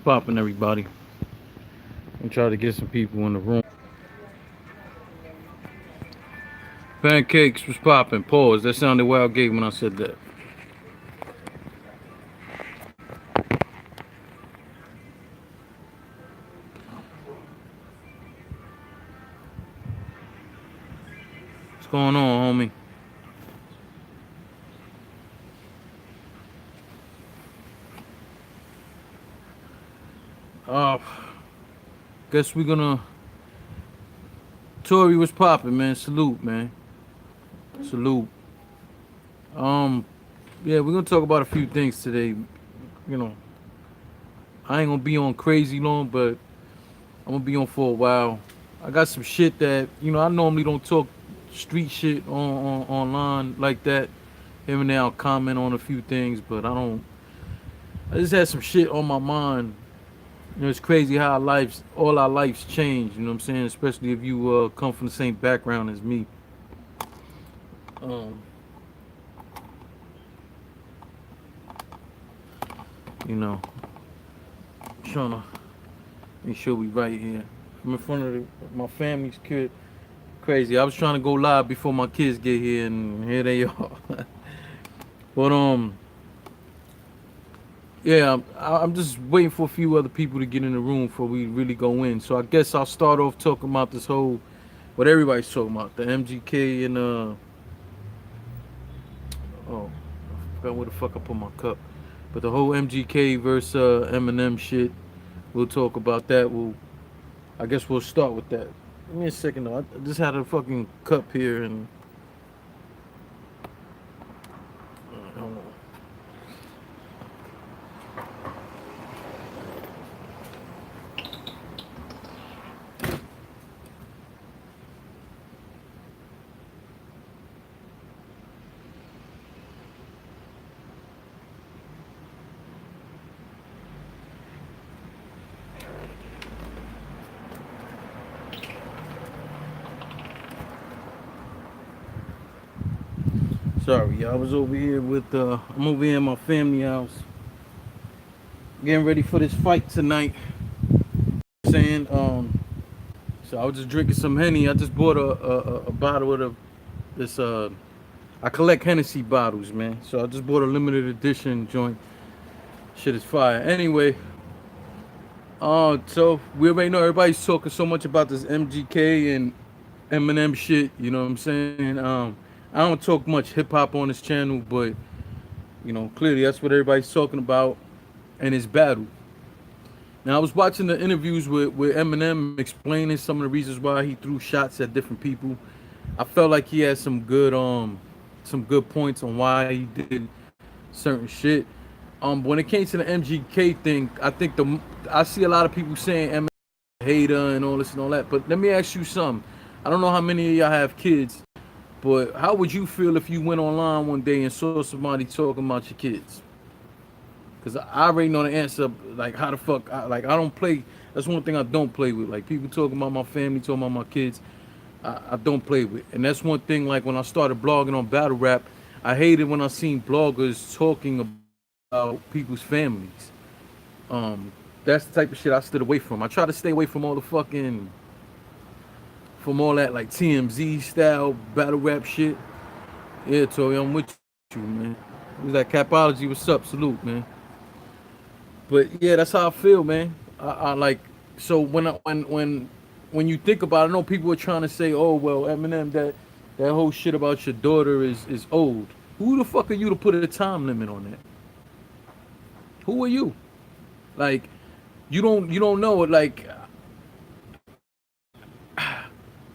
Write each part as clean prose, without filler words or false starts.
popping, everybody? I'm trying to get some people in the room. Pancakes was popping. Pause. That sounded wild gay when I said that. What's going on, homie? Uh, guess we're gonna. Tory was popping, man. Salute, man. Salute. Um, yeah, we're gonna talk about a few things today. You know, I ain't gonna be on crazy long, but I'm gonna be on for a while. I got some shit that I normally don't talk street shit on online like that. Here and there, I'll comment on a few things, but I don't. I just had some shit on my mind. It's crazy how all our lives change. You know what I'm saying? Especially if you come from the same background as me. Um, you know, trying to make sure we right here. I'm in front of my family's kid. Crazy. I was trying to go live before my kids get here, and here they are. But yeah, I'm just waiting for a few other people to get in the room before we really go in. So I guess I'll start off talking about this whole, what everybody's talking about, the MGK and oh, I forgot where the fuck I put my cup. But the whole MGK versus EMINEM shit, we'll talk about that. I guess we'll start with that. Give me a second though. I just had a fucking cup here and. Hold on. Sorry, I was over here with I'm over here in my family house, getting ready for this fight tonight. Saying so I was just drinking some Henny. I just bought a bottle of this I collect Hennessy bottles, man. So I just bought a limited edition joint. Shit is fire. Anyway, so we already know everybody's talking so much about this MGK and Eminem shit. You know what I'm saying? I don't talk much hip hop on this channel, but clearly that's what everybody's talking about, and it's battle. Now I was watching the interviews with Eminem explaining some of the reasons why he threw shots at different people. I felt like he had some good points on why he did certain shit. When it came to the MGK thing, I see a lot of people saying Eminem hater and all this and all that. But let me ask you something. I don't know how many of y'all have kids, but how would you feel if you went online one day and saw somebody talking about your kids? Because I already know the answer. Like, how the fuck? I don't play. That's one thing I don't play with. Like, people talking about my family, talking about my kids. I don't play with. And that's one thing, like, when I started blogging on battle rap, I hated when I seen bloggers talking about people's families. That's the type of shit I stood away from. I try to stay away from all that like TMZ style battle rap shit. Yeah, Tori, I'm with you, man. It was like Capology, what's up? Salute, man. But yeah, that's how I feel, man. I like, so when you think about it, I know people are trying to say, oh well, Eminem, that whole shit about your daughter is old. Who the fuck are you to put a time limit on that? Who are you? Like, you don't know it. Like,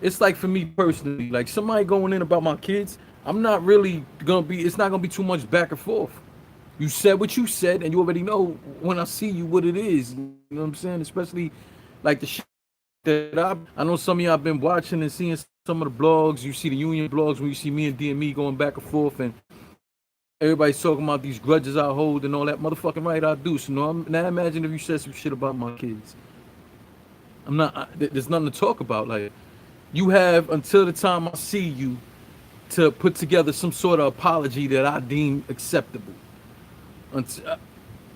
it's like for me personally, like somebody going in about my kids, I'm not really gonna be. It's not gonna be too much back and forth. You said what you said, and you already know when I see you what it is. You know what I'm saying? Especially like the shit that I know some of y'all been watching and seeing some of the blogs. You see the union blogs when you see me and DME going back and forth, and everybody's talking about these grudges I hold and all that. Motherfucking right, I do. So now imagine if you said some shit about my kids. I'm not. There's nothing to talk about. Like, you have until the time I see you to put together some sort of apology that I deem acceptable.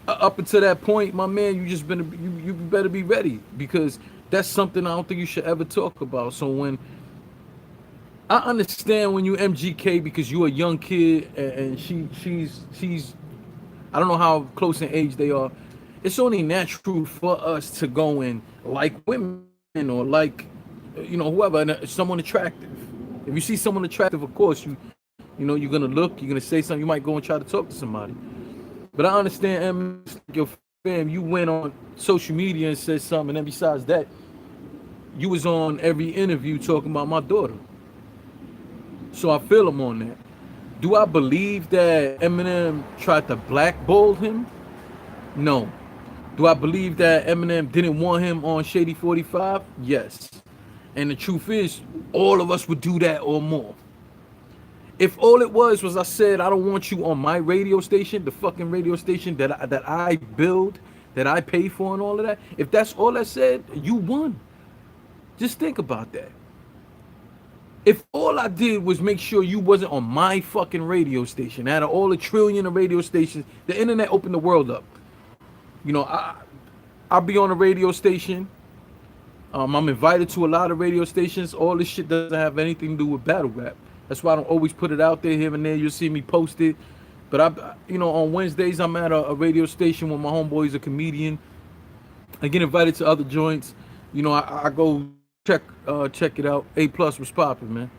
up until that point, my man, you better be ready, because that's something I don't think you should ever talk about. So when I understand when you MGK because you're a young kid, and she's I don't know how close in age they are. It's only natural for us to go and like women, or like, whoever, someone attractive. If you see someone attractive, of course you're gonna look, you're gonna say something, you might go and try to talk to somebody. But I understand, your fam, you went on social media and said something, and then besides that, you was on every interview talking about my daughter. So I feel him on that. Do I believe that Eminem tried to blackball him? No. Do I believe that Eminem didn't want him on Shady 45? Yes. And the truth is, all of us would do that or more. If all it was I said, I don't want you on my radio station, the fucking radio station that I build, that I pay for and all of that, if that's all I said, you won. Just think about that. If all I did was make sure you wasn't on my fucking radio station, out of all the trillion of radio stations, the internet opened the world up. I'll be on a radio station. I'm invited to a lot of radio stations. All this shit doesn't have anything to do with battle rap. That's why I don't always put it out there. Here and there, you'll see me post it. But on Wednesdays, I'm at a radio station with my homeboy's a comedian. I get invited to other joints. I go check it out. A plus was popping, man.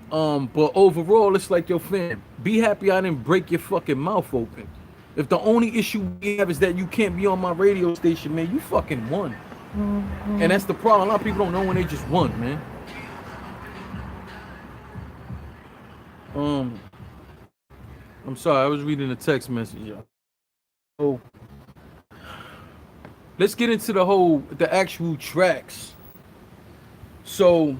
But overall, it's like, yo, fam, be happy I didn't break your fucking mouth open. If the only issue we have is that you can't be on my radio station, man, you fucking won. And that's the problem. A lot of people don't know when they just won, man. I'm sorry, I was reading a text message, y'all. So let's get into the actual tracks. So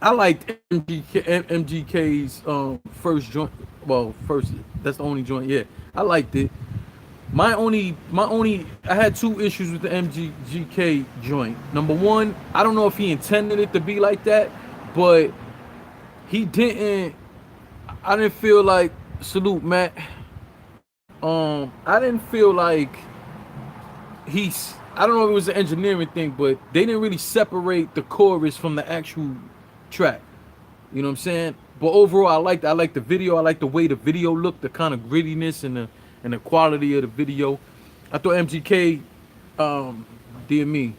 I liked MGK's first joint. Well, first, that's the only joint. Yeah, I liked it. My only, I had two issues with the MGK joint. Number one, I don't know if he intended it to be like that, but he didn't. I didn't feel like, salute Matt. I didn't feel like I don't know if it was an engineering thing, but they didn't really separate the chorus from the actual track. You know what I'm saying? But overall, I liked the video. I liked the way the video looked, the kind of grittiness and the quality of the video. I thought MGK, DME.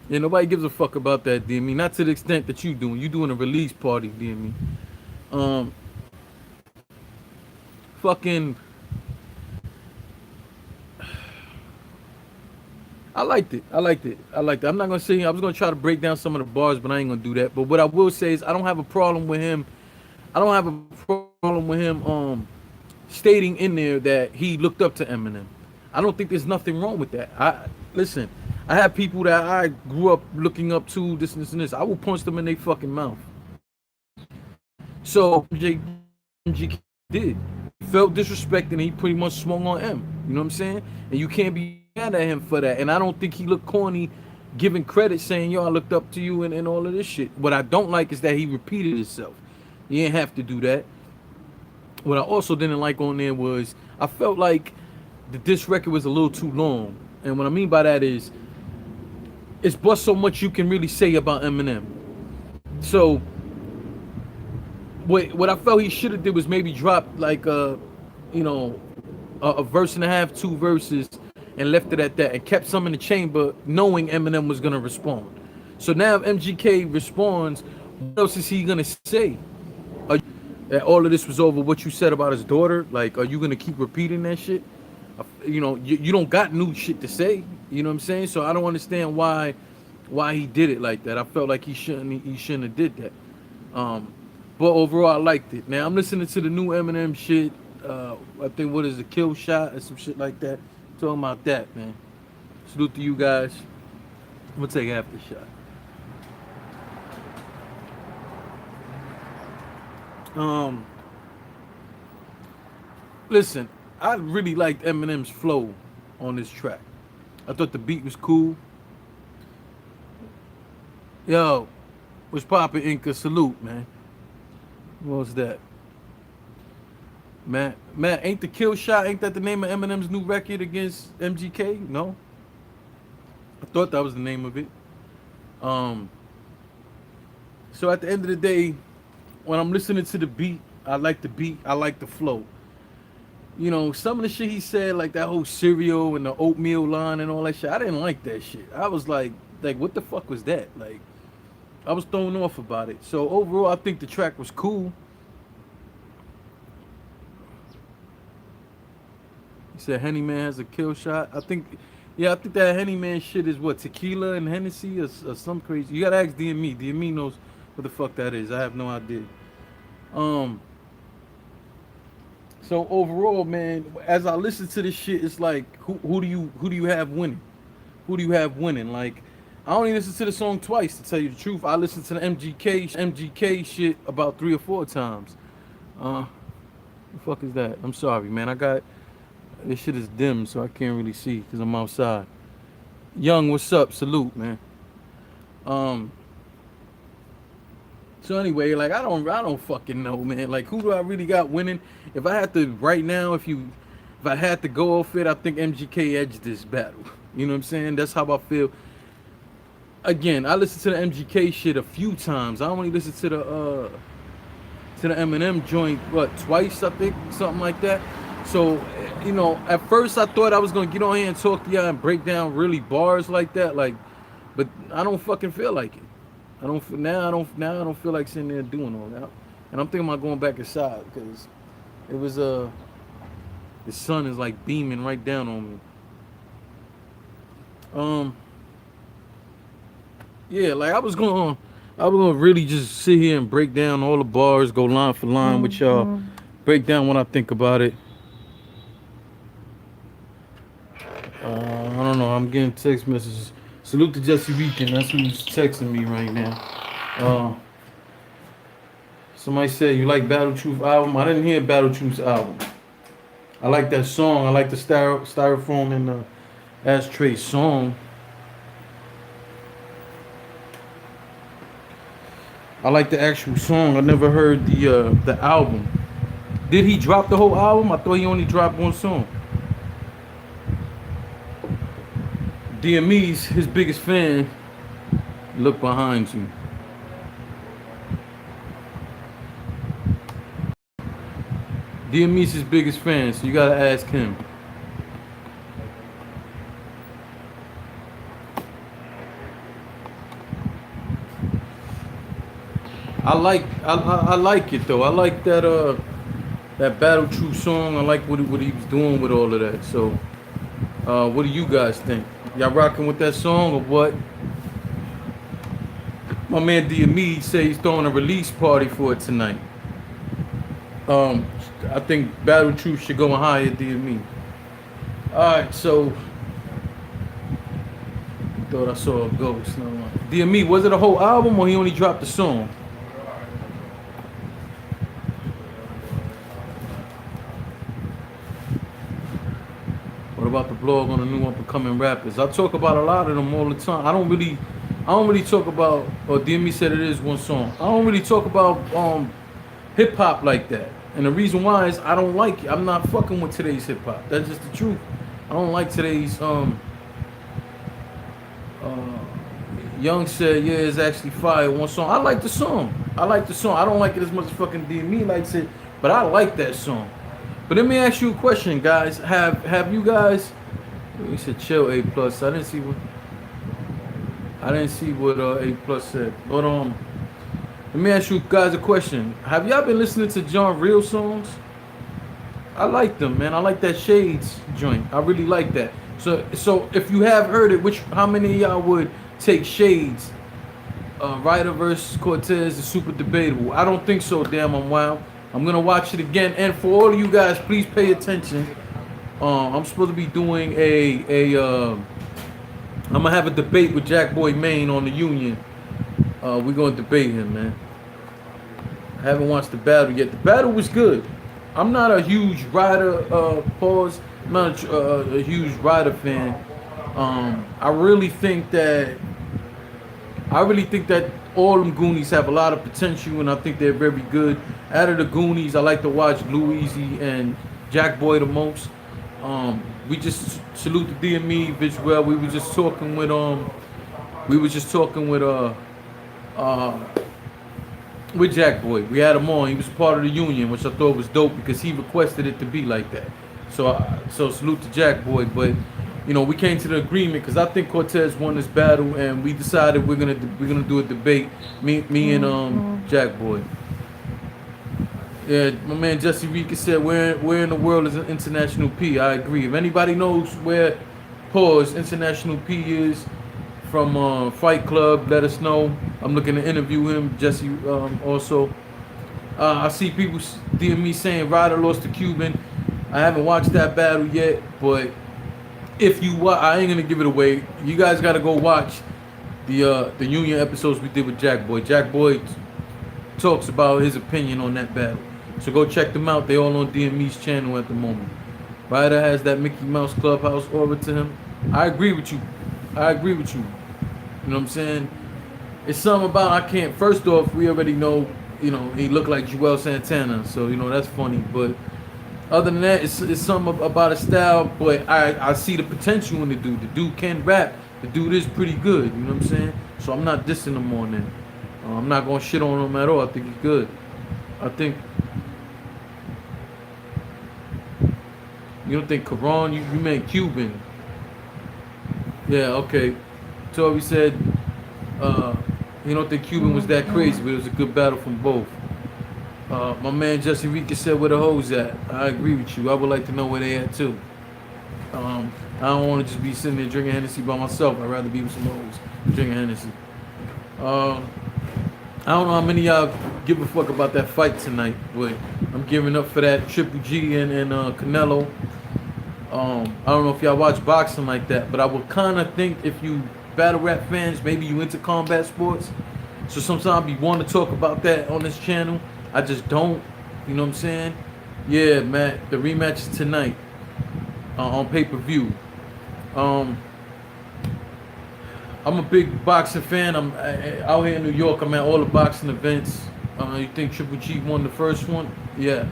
Yeah, nobody gives a fuck about that, DME. Not to the extent that you doing. You doing a release party, DME. Fucking. I liked it. I'm not gonna say I was gonna try to break down some of the bars, but I ain't gonna do that. But what I will say is I don't have a problem with him. Stating in there that he looked up to Eminem. I don't think there's nothing wrong with that. Listen, I have people that I grew up looking up to, this and this. I will punch them in their fucking mouth. So MGK did. He felt disrespected and he pretty much swung on M. You know what I'm saying? And you can't be mad at him for that. And I don't think he looked corny giving credit saying, yo, I looked up to you and all of this shit. What I don't like is that he repeated himself. He didn't have to do that. What I also didn't like on there was I felt like the diss record was a little too long. And what I mean by that is it's but so much you can really say about Eminem. So what I felt he should have did was maybe drop like a verse and a half, two verses, and left it at that, and kept some in the chamber, knowing Eminem was gonna respond. So now if MGK responds, what else is he gonna say? That all of this was over what you said about his daughter? Like, are you gonna keep repeating that shit? You don't got new shit to say. You know what I'm saying? So I don't understand why he did it like that. I felt like he shouldn't have did that. But overall, I liked it. Now I'm listening to the new Eminem shit. I think what is it, Kill Shot or some shit like that. Talking about that, man. Salute to you guys. I'm gonna take half the shot. Listen, I really liked Eminem's flow on this track. I thought the beat was cool. Yo, what's poppin', Inca? Salute, man. What was that? Man, ain't the kill shot? Ain't that the name of Eminem's new record against MGK? No, I thought that was the name of it. Um, so at the end of the day, when I'm listening to the beat, I like the beat. I like the flow. Some of the shit he said, like that whole cereal and the oatmeal line and all that shit. I didn't like that shit. I was like, what the fuck was that? Like, I was thrown off about it. So overall, I think the track was cool. He said Henny Man has a kill shot. I think that Henny Man shit is what, tequila and Hennessy or some crazy. You gotta ask DME. DME knows what the fuck that is. I have no idea. Um. So overall, man, as I listen to this shit, it's like, who do you have winning? Who do you have winning? Like, I only listen to the song twice to tell you the truth. I listened to the MGK shit about 3 or 4 times. The fuck is that? I'm sorry, man. I got this shit is dim, so I can't really see because I'm outside. Young, what's up? Salute, man. Um. So anyway, like I don't fucking know, man. Like who do I really got winning? If I had to right now, if I had to go off it, I think MGK edged this battle. You know what I'm saying? That's how I feel. Again, I listened to the MGK shit a few times. I only listened to the Eminem joint twice, I think, something like that. So, at first I thought I was gonna get on here and talk to y'all and break down really bars like that, like, but I don't fucking feel like it. I don't feel like sitting there doing all that. And I'm thinking about going back inside because it was the sun is like beaming right down on me. Yeah, like I was gonna really just sit here and break down all the bars, go line for line with y'all, break down what I think about it. I don't know. I'm getting text messages. Salute to Jesse Weekend. That's who's texting me right now. Uh, Somebody said you like Battle Truth album. I didn't hear Battle Truth's album. I like that song. I like the styrofoam and the ashtray song. I like the actual song. I never heard the album. Did he drop the whole album? I thought he only dropped one song. DME's his biggest fan. Look behind you. DME's his biggest fan, so you gotta ask him. I like it though. I like that Battle Truth song. I like what he was doing with all of that. So, what do you guys think? Y'all rocking with that song or what? My man DME say he's throwing a release party for it tonight. I think Battle Truth should go and hire DME. Alright, so thought I saw a ghost. No, DME, was it a whole album or he only dropped the song? What about the blog on the new up and coming rappers? I talk about a lot of them all the time. I don't really talk about, or DME said it is one song. I don't really talk about hip hop like that. And the reason why is I don't like it. I'm not fucking with today's hip hop. That's just the truth. I don't like today's Young said, yeah, it's actually fire. One song. I like the song. I don't like it as much as fucking DME likes it, but I like that song. But let me ask you a question, guys. Have you guys? You said chill A plus. I didn't see what A plus said. But let me ask you guys a question. Have y'all been listening to John Real songs? I like them, man. I like that Shades joint. I really like that. So if you have heard it, how many of y'all would take Shades? Ryder versus Cortez is super debatable. I don't think so. Damn, I'm wild. I'm gonna watch it again. And for all of you guys, please pay attention. I'm supposed to be doing I'm gonna have a debate with Jack Boy Maine on the Union. We're gonna debate him, man. I haven't watched the battle yet. The battle was good. I'm not a huge Ryder I'm not a huge Ryder fan. I really think that all them Goonies have a lot of potential, and I think they're very good. Out of the Goonies, I like to watch Blue Easy and Jack Boy the most. We just salute the DME visual. We was just talking uh with Jack Boy. We had him on. He was part of the union, which I thought was dope because he requested it to be like that. So salute to Jack Boy. But we came to the agreement because I think Cortez won this battle, and we decided we're gonna do a debate. Me and Jack Boy. Yeah, my man Jesse Rika said, where in the world is an International P? I agree. If anybody knows where International P is from Fight Club, let us know. I'm looking to interview him. Jesse also. I see people DM me saying Ryder lost to Cuban. I haven't watched that battle yet, but if you watch, I ain't gonna give it away. You guys gotta go watch the Union episodes we did with Jack Boy. Jack Boy talks about his opinion on that battle. So go check them out. They all on DME's channel at the moment. Ryder has that Mickey Mouse Clubhouse aura to him. I agree with you. You know what I'm saying? It's something about I can't. First off, we already know. He looked like Joel Santana, so that's funny. But other than that, it's something about his style. But I see the potential in the dude. The dude can rap. The dude is pretty good. You know what I'm saying? So I'm not dissing him on that. I'm not gonna shit on him at all. I think he's good. I think. You don't think Karan? You meant Cuban? Yeah. Okay. Toby said. You don't think Cuban was that crazy, but it was a good battle from both. My man Jesse Rika said, where the hoes at? I agree with you. I would like to know where they at too. I don't want to just be sitting there drinking Hennessy by myself. I'd rather be with some hoes drinking Hennessy. I don't know how many of y'all give a fuck about that fight tonight, but I'm giving up for that Triple G and Canelo. I don't know if y'all watch boxing like that, but I would kind of think if you battle rap fans, maybe you into combat sports. So sometimes you want to talk about that on this channel. I just don't. You know what I'm saying? Yeah, Matt. The rematch is tonight on pay-per-view. I'm a big boxing fan. I'm out here in New York. I'm at all the boxing events. You think Triple G won the first one? Yeah.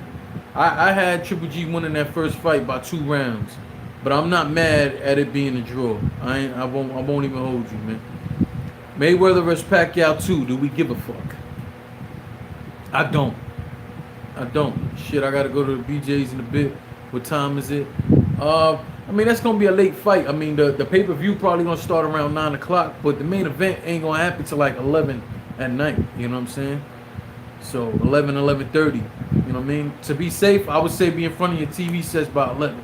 I had Triple G winning that first fight by 2 rounds. But I'm not mad at it being a draw. I won't even hold you, man. Mayweather vs. Pacquiao 2. Do we give a fuck? I don't. Shit, I gotta go to the BJ's in a bit. What time is it? That's gonna be a late fight. The pay-per-view probably gonna start around 9 o'clock, but the main event ain't gonna happen till like 11 at night. You know what I'm saying? So 11:30. You know what I mean? To be safe, I would say be in front of your TV sets by 11.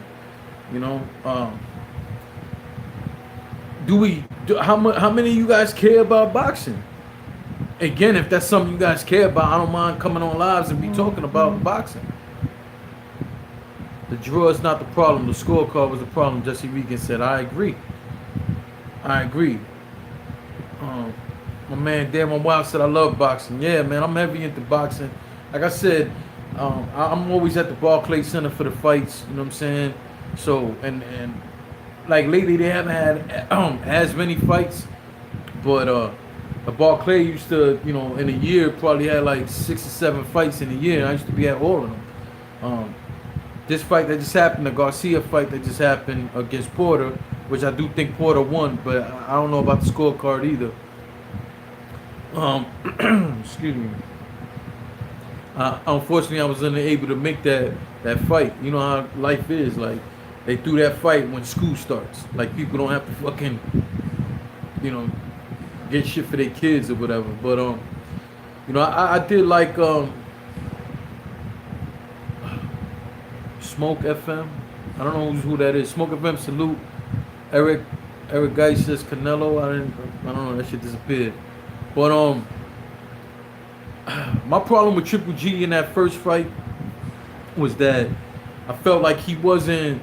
How many of you guys care about boxing? Again, if that's something you guys care about, I don't mind coming on lives and be talking about boxing. The draw is not the problem. The scorecard was the problem. Jesse Regan said, I agree. My man Darren Wild said, I love boxing. Yeah, man, I'm heavy into boxing. Like I said, I'm always at the Barclays Center for the fights. You know what I'm saying? So, and like lately they haven't had as many fights, but the Barclay used to, in a year probably had like 6 or 7 fights in a year. And I used to be at all of them. This fight that just happened, the Garcia fight that just happened against Porter, which I do think Porter won, but I don't know about the scorecard either. Excuse me. Unfortunately, I was unable to make that fight. You know how life is. Like, they threw that fight when school starts. Like, people don't have to fucking, get shit for their kids or whatever. But, I did like Smoke FM. I don't know who that is. Smoke FM, salute. Eric Guy says Canelo. I don't know, that shit disappeared. But my problem with Triple G in that first fight was that I felt like he wasn't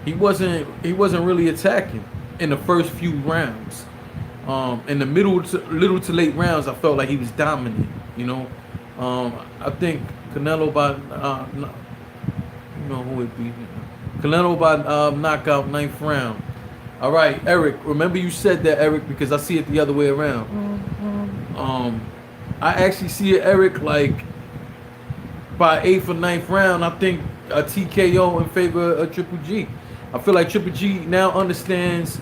really attacking in the first few rounds. In the little to late rounds, I felt like he was dominant. I think Canelo by who it be? Canelo by knockout 9th round. All right, Eric. Remember you said that, Eric, because I see it the other way around. I actually see it, Eric, like by 8th or 9th round, I think a TKO in favor of Triple G. I feel like Triple G now understands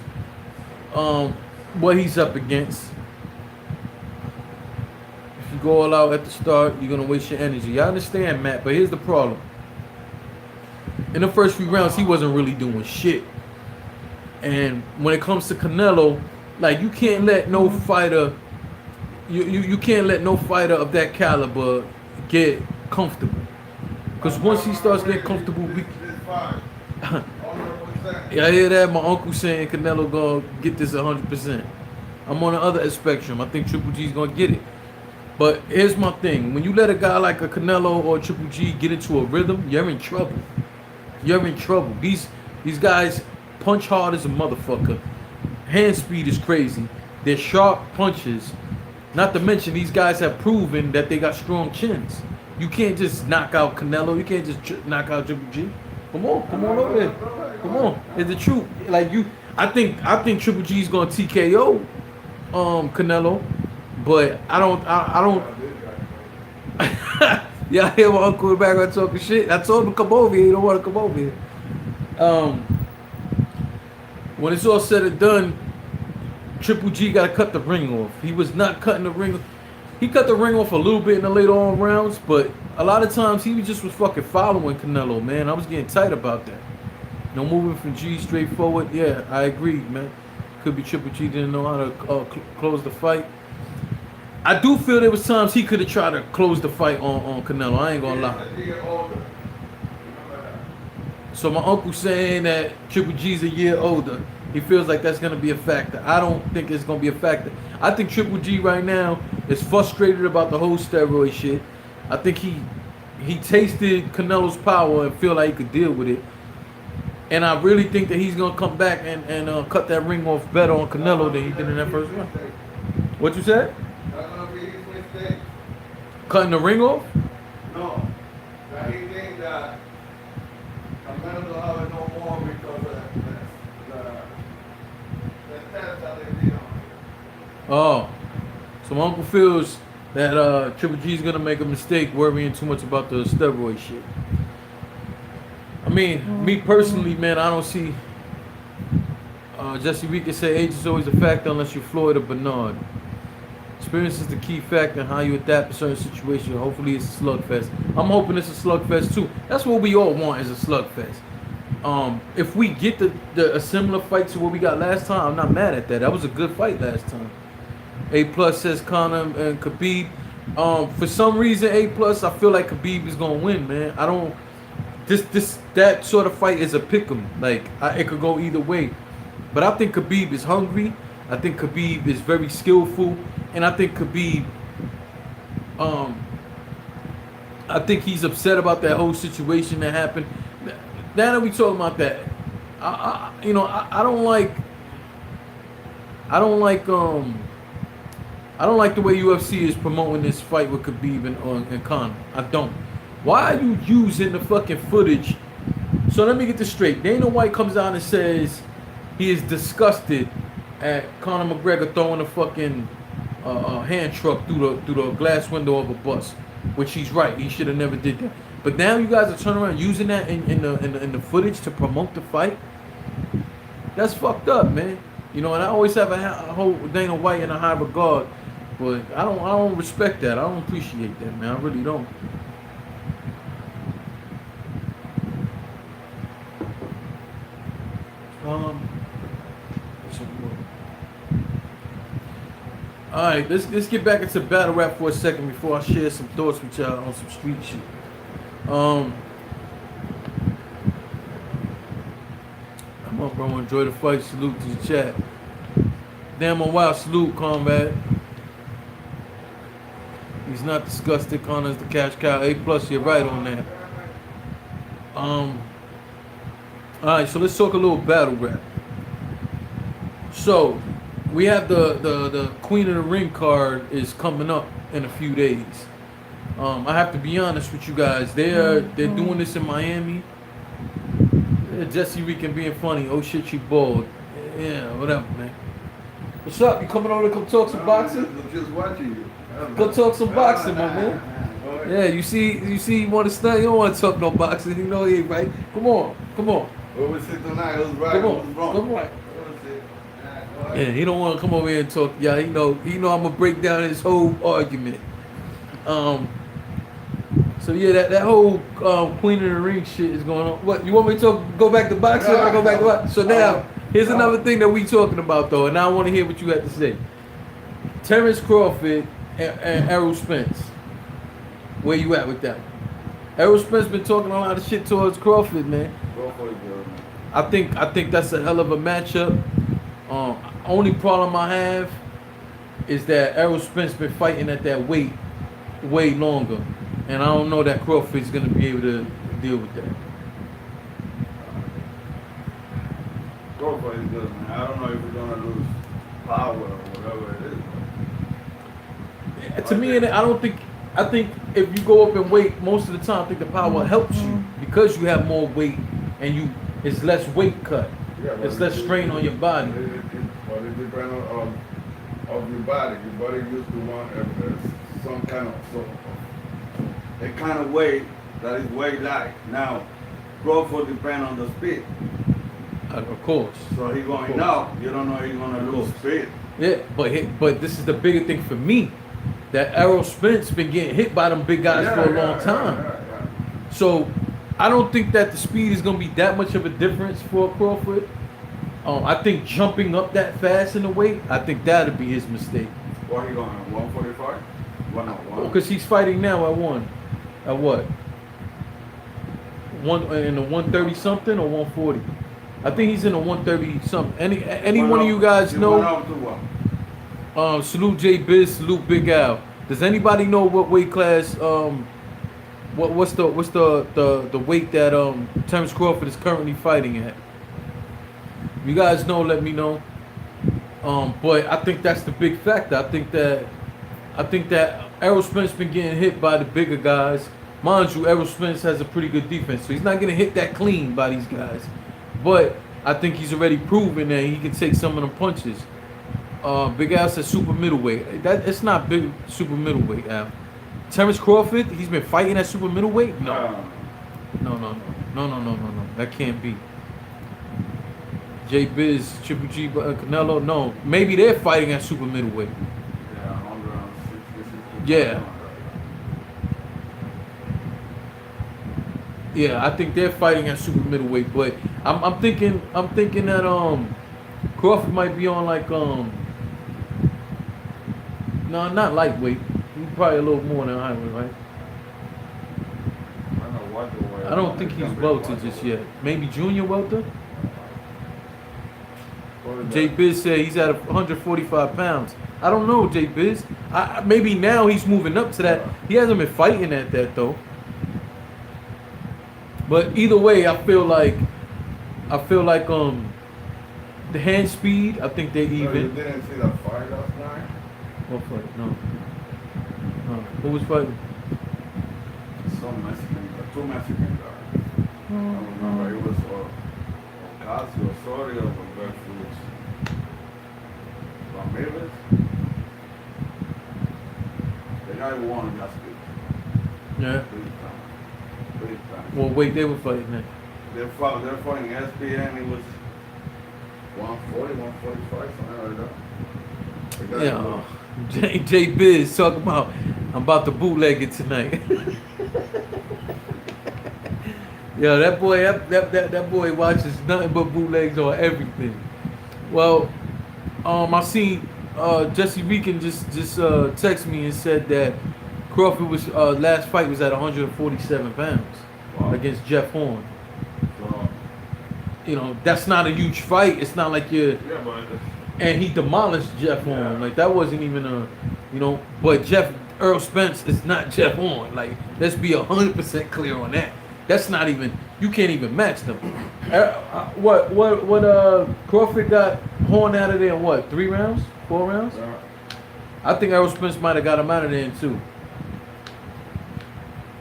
what he's up against. If you go all out at the start, you're gonna waste your energy. I understand, Matt, but here's the problem. In the first few rounds, he wasn't really doing shit. And when it comes to Canelo, like you can't let no fighter, you can't let no fighter of that caliber get comfortable. Because once he starts getting comfortable, yeah, I hear that. My uncle saying Canelo gonna get this 100%. I'm on the other spectrum. I think Triple G's gonna get it. But here's my thing: when you let a guy like a Canelo or Triple G get into a rhythm, you're in trouble. You're in trouble. These guys punch hard as a motherfucker. Hand speed is crazy. They're sharp punches. Not to mention these guys have proven that they got strong chins. You can't just knock out Canelo. You can't just knock out Triple G. Come on over there. Come on, it's the truth. Like I think Triple G's gonna TKO Canelo, but I don't. Yeah, I hear my uncle in the background talking shit. I told him to come over here. He don't want to come over here. When it's all said and done, Triple G got to cut the ring off. He was not cutting the ring. He cut the ring off a little bit in the later on rounds, but a lot of times he just was fucking following Canelo, man. I was getting tight about that. No moving from G straight forward. Yeah, I agree, man. Could be Triple G didn't know how to close the fight. I do feel there was times he could have tried to close the fight on Canelo. I ain't gonna lie. So my uncle saying that Triple G's a year older. He feels like that's gonna be a factor. I don't think it's gonna be a factor. I think Triple G right now is frustrated about the whole steroid shit. I think he tasted Canelo's power and feel like he could deal with it. And I really think that he's gonna come back and cut that ring off better on Canelo than he did in that first round. What you said? That's gonna be his mistake. Cutting the ring off? No, that he thinks that Canelo will have it no more because of the test that they did on him. Oh, so my uncle feels that Triple G's gonna make a mistake worrying too much about the steroid shit. I mean, me personally, man, I don't see. Jesse Reed can say age is always a factor unless you're Floyd or Bernard. Experience is the key factor in how you adapt to certain situations. Hopefully it's a slugfest. I'm hoping it's a slugfest too. That's what we all want, is a slugfest. If we get a similar fight to what we got last time, I'm not mad at that. That was a good fight last time. A+ says Conor and Khabib. For some reason, A+, I feel like Khabib is gonna win, man. I don't. That sort of fight is a pick'em. Like it could go either way. But I think Khabib is hungry. I think Khabib is very skillful, and I think Khabib, I think he's upset about that whole situation that happened. Now that we talking about that, I don't like the way UFC is promoting this fight with Khabib and Conor. I don't. Why are you using the fucking footage? So let me get this straight. Dana White comes out and says he is disgusted at Conor McGregor throwing a fucking hand truck through the glass window of a bus, which he's right. He should have never did that. But now you guys are turning around using that in the footage to promote the fight. That's fucked up, man. You know, and I always have a whole Dana White in a high regard, but I don't respect that. I don't appreciate that, man. I really don't. All right, let's get back into battle rap for a second before I share some thoughts with y'all on some street shit. I'm up, bro. Enjoy the fight. Salute to the chat. Damn, a wild salute, comrade. He's not disgusted. Connor's the cash cow. A+, you're right on that. All right, so let's talk a little battle rap. So we have the Queen of the Ring card is coming up in a few days. I have to be honest with you guys. They're doing this in Miami. Jesse Reed being funny. Oh shit, she bald. Yeah, whatever, man. What's up? You coming over to come talk some boxing? I'm just watching you. Go talk some boxing, my man. Yeah, you see, you want to stunt. You don't want to talk no boxing. You know he ain't right. Come on. What was it tonight? Who's right? Come on, Who's wrong? come on. What was it? Go ahead. Yeah, he don't want to come over here and talk. Yeah, he know I'm gonna break down his whole argument. So yeah, that whole Queen of the Ring shit is going on. What you want me to go back to boxing? I go back to boxing. So now here's another thing that we talking about though, and I want to hear what you have to say. Terrence Crawford and Errol Spence. Where you at with that? Errol Spence been talking a lot of shit towards Crawford, man. Crawford is good, man. I think that's a hell of a matchup. Only problem I have is that Errol Spence been fighting at that weight way longer, and I don't know that Crawford's gonna be able to deal with that. Crawford is good, man. I don't know if we're gonna lose power or whatever it is. To me, I think if you go up in weight, most of the time, I think the power helps you because you have more weight and it's less weight cut. Yeah, It's less strain on your body. But it depends of your body. Your body used to want some kind of a kind of weight that is way light. Now, Crawford depends on the speed. Of course. So he's going up. You don't know he's gonna lose speed. Yeah, but this is the bigger thing for me. That Errol Spence been getting hit by them big guys for a long time. So I don't think that the speed is gonna be that much of a difference for Crawford. I think jumping up that fast in the weight, I think that'll be his mistake. What he going? 145? 101? Because he's fighting now at what? One in the 130 something or 140. I think he's in the 130 something. Any one of you guys know? Salute J Biz, salute Big Al. Does anybody know what weight class? What's the weight that Terrence Crawford is currently fighting at? You guys know, let me know. But I think that's the big factor. I think that Errol Spence been getting hit by the bigger guys. Mind you, Errol Spence has a pretty good defense, so he's not gonna hit that clean by these guys. But I think he's already proven that he can take some of them punches. Big Al says super middleweight. It's not big super middleweight, Al. Terrence Crawford, he's been fighting at super middleweight? No. That can't be. J Biz, Triple G, Canelo, no. Maybe they're fighting at super middleweight. Yeah, 160. Yeah. Yeah, I think they're fighting at super middleweight, but I'm thinking that Crawford might be on like no, not lightweight. He's probably a little more than highweight, right? I don't think he's welter just yet. Maybe junior welter. J Biz said he's at 145 pounds. I don't know, J Biz. Maybe now he's moving up to that. He hasn't been fighting at that though. But either way, I feel like the hand speed, I think they're even. You didn't see the fight last night? What fight? No. Who was fighting? Some Mexican, two Mexican guys. I don't remember. It was Ocasio, Osorio, or versus Ramirez. The guy won last week. Yeah. Big time. Well, wait, they were fighting that. They're fighting SPM. It was 140, 145, something like that. Yeah. J Biz talking about I'm about to bootleg it tonight. Yo, that boy watches nothing but bootlegs on everything. Well, I seen Jesse Beacon just text me and said that Crawford was last fight was at 147 pounds against Jeff Horn. You know, that's not a huge fight. It's not like you're. Yeah, but. And he demolished Jeff Horn. Like that wasn't even but Earl Spence is not Jeff Horn. Like let's be 100% clear on that. That's not even. You can't even match them. What Crawford got Horn out of there in what? 3 rounds? 4 rounds? I think Errol Spence might have got him out of there in 2.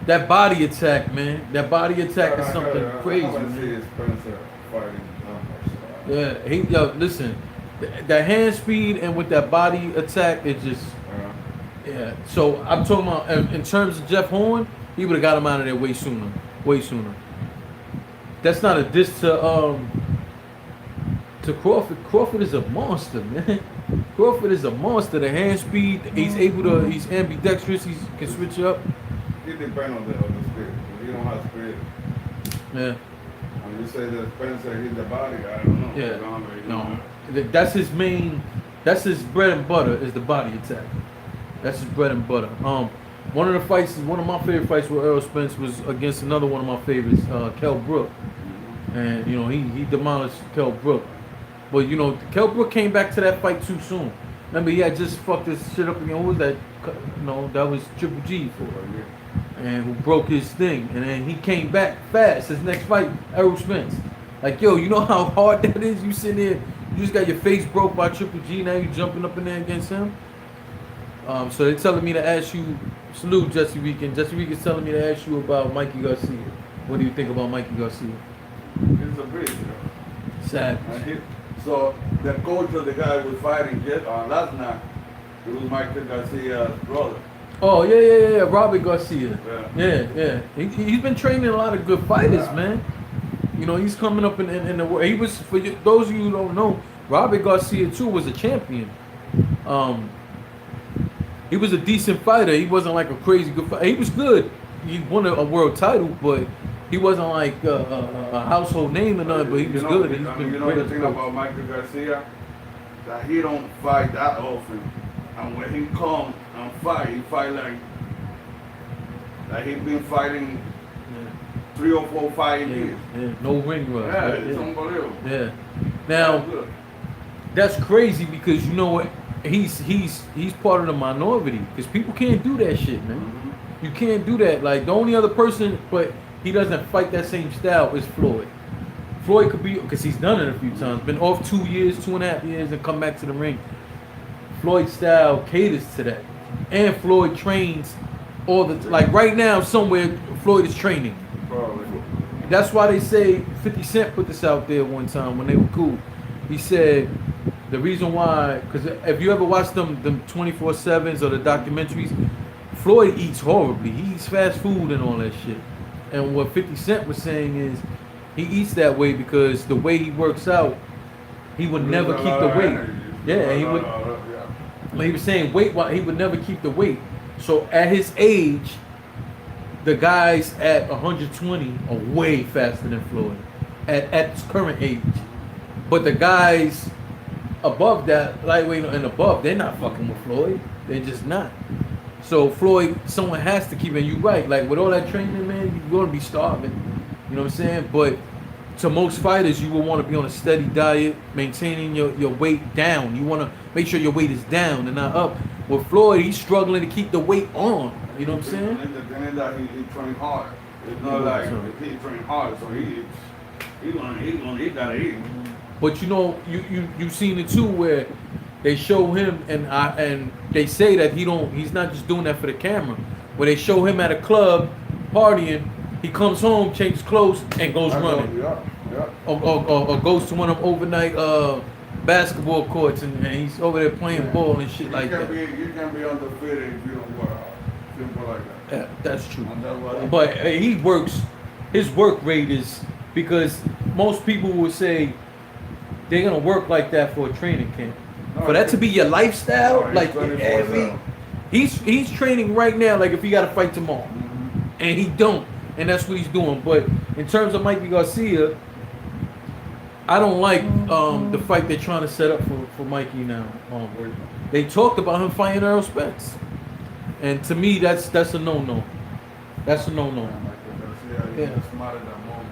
That body attack, man. That body attack is something crazy. Man. Yeah, listen. That hand speed and with that body attack, Yeah. So I'm talking about in terms of Jeff Horn, he would have got him out of there way sooner. Way sooner. That's not a diss to Crawford. Crawford is a monster, man. Crawford is a monster. The hand speed, he's ambidextrous. He can switch up. He depends on the spirit. If you don't have spirit, Yeah. and you say that Spencer hit the body, I don't know. Yeah. I don't know, you No. know. That's his main. That's his bread and butter is the body attack. That's his bread and butter. One of the fights, one of my favorite fights with Errol Spence was against another one of my favorites, Kell Brook, and you know he demolished Kell Brook. But you know Kell Brook came back to that fight too soon. Remember he had just fucked this shit up again. What was that? No, that was Triple G and who broke his thing, and then he came back fast. His next fight, Errol Spence. Like yo, you know how hard that is. You sitting there, you just got your face broke by Triple G. Now you jumping up in there against him. So they're telling me to ask you, salute Jesse Weekend. Jesse Weekend's telling me to ask you about Mikey Garcia. What do you think about Mikey Garcia? He's a beast, you know. Savage. So the coach of the guy was fighting last night, it was Michael Garcia's brother. Oh, yeah. Robert Garcia. Yeah. Yeah. He's been training a lot of good fighters, man. You know, he's coming up in the world. He was, for those of you who don't know, Robert Garcia, too, was a champion. He was a decent fighter. He wasn't like a crazy good fighter. He was good. He won a world title, but he wasn't like a household name or nothing, but he was good. You know the thing about Michael Garcia? That he don't fight that often. And when he comes and fight, he fight like he's been fighting 3 or 4 5 years. Yeah. No ring rust. Yeah, it's unbelievable. Yeah. Now, that's crazy because you know what? He's part of the minority because people can't do that shit, man. Mm-hmm. You can't do that. Like the only other person, but he doesn't fight that same style is Floyd. Floyd could be because he's done it a few times. Been off 2 years, 2.5 years, and come back to the ring. Floyd's style caters to that, and Floyd trains all the like right now somewhere. Floyd is training. Probably. That's why they say 50 Cent put this out there one time when they were cool. He said the reason why, because if you ever watch them 24/7s or the documentaries, Floyd eats horribly. He eats fast food and all that shit. And what 50 Cent was saying is he eats that way because the way he works out, he would never keep the weight. Yeah, he would. But he was saying weight, he would never keep the weight. So at his age, the guys at 120 are way faster than Floyd at his current age. But the guys above that, lightweight and above, they're not fucking with Floyd. They're just not. So Floyd, someone has to keep it. You right, like with all that training, man, you're gonna be starving. You know what I'm saying? But to most fighters, you will want to be on a steady diet, maintaining your weight down. You want to make sure your weight is down and not up. With Floyd, he's struggling to keep the weight on. You know what I'm saying? And the thing is that he train hard. It's not like he train hard, so he gotta eat. But you know, you seen it too where they show him and they say that he's not just doing that for the camera. Where they show him at a club partying, he comes home, changes clothes, and goes running. Yeah. Or goes to one of them overnight basketball courts and he's over there playing ball and shit like that. You can be undefeated if you don't work hard. Simple like that. Yeah, that's true. And But he works. His work rate is because most people would say they're gonna work like that for a training camp. For that to be your lifestyle, like he's training right now. Like if he got to fight tomorrow, and he don't, and that's what he's doing. But in terms of Mikey Garcia, I don't like the fight they're trying to set up for Mikey now. They talked about him fighting Errol Spence, and to me, that's a no-no. That's a no-no. Yeah. He's smarter than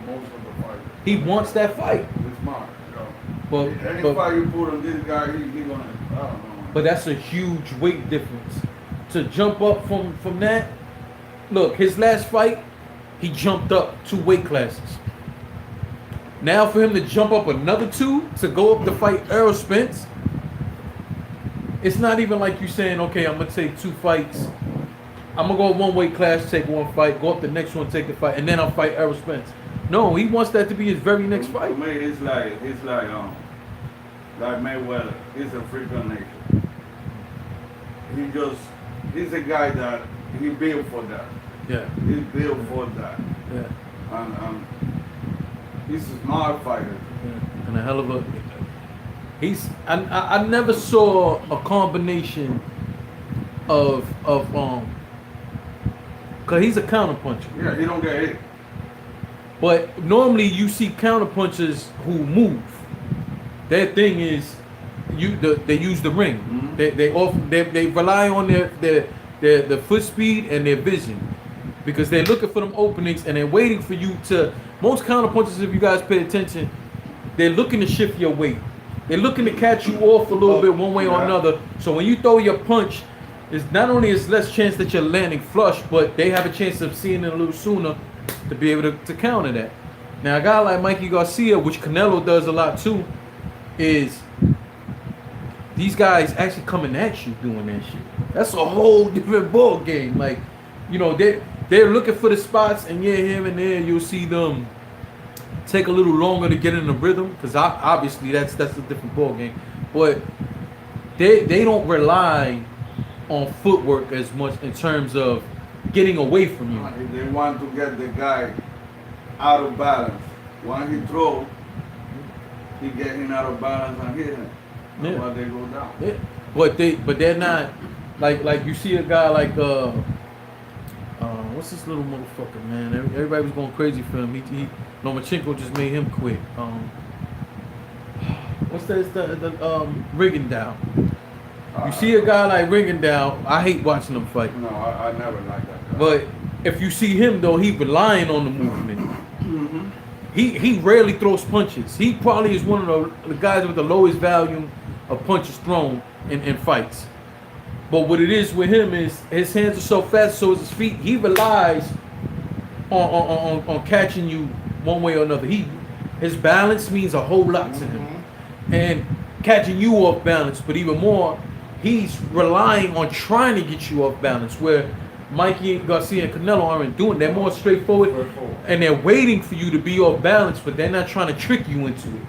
most of the fighters. He wants that fight. He's smart. But fight you put on this guy, he gonna. I don't know. But that's a huge weight difference. To jump up from that, look, his last fight, he jumped up 2 weight classes. Now for him to jump up another 2 to go up to fight Errol Spence, it's not even like you saying, okay, I'm gonna take 2 fights. I'm gonna go 1 weight class, take 1 fight, go up the next one, take the fight, and then I'll fight Errol Spence. No, he wants that to be his very next fight. For me, it's like Mayweather. He's a freak of nature. he's a guy that he built for that. Yeah. He's built for that. Yeah. And he's a smart fighter. Yeah. And a hell of a. I never saw a combination of cause he's a counter puncher. Yeah, he don't get hit. But normally you see counter punchers who move. Their thing is they use the ring. Mm-hmm. They rely on their foot speed and their vision, because they're looking for them openings and they're waiting for you to. Most counter punchers, if you guys pay attention, they're looking to shift your weight. They're looking to catch you off a little bit one way or another. So when you throw your punch, it's not only is less chance that you're landing flush, but they have a chance of seeing it a little sooner to be able to counter that. Now a guy like Mikey Garcia, which Canelo does a lot too, is these guys actually coming at you doing that shit. That's a whole different ball game. Like, you know, they're looking for the spots, and yeah, here and there you'll see them take a little longer to get in the rhythm, because obviously that's a different ball game. But they don't rely on footwork as much in terms of getting away from you. They want to get the guy out of balance. When he throws, he get him out of balance and hit him. That's why they go down. Yeah. But they're not like you see a guy like what's this little motherfucker, man? Everybody was going crazy for him. He Lomachenko just made him quit. What's that? The Rigondeaux. You see a guy like Rigondeaux, I hate watching him fight. No, I never liked that guy. But if you see him though, he's relying on the movement. Mm-hmm. He rarely throws punches. He probably is one of the guys with the lowest volume of punches thrown in fights. But what it is with him is his hands are so fast, so is his feet. He relies on catching you one way or another. His balance means a whole lot to him, and catching you off balance. But even more, he's relying on trying to get you off balance. Where Mikey Garcia and Canelo aren't doing. They're more straightforward, and they're waiting for you to be off balance, but they're not trying to trick you into it.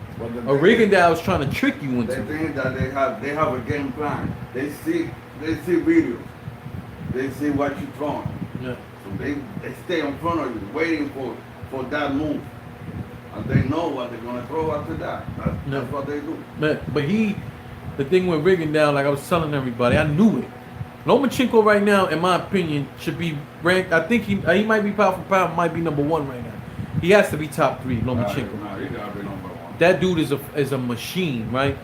Rigondeaux is trying to trick you into it. They think that they have a game plan. They see videos. They see what you're throwing. Yeah. So they stay in front of you, waiting for that move. And they know what they're gonna throw after that. That's what they do. But the thing with Rigondeaux, like I was telling everybody, I knew it. Lomachenko right now, in my opinion, should be ranked. I think he might be pound for pound, might be number 1 right now. He has to be top 3, Lomachenko. Nah, he gotta be number 1. That dude is a machine, right?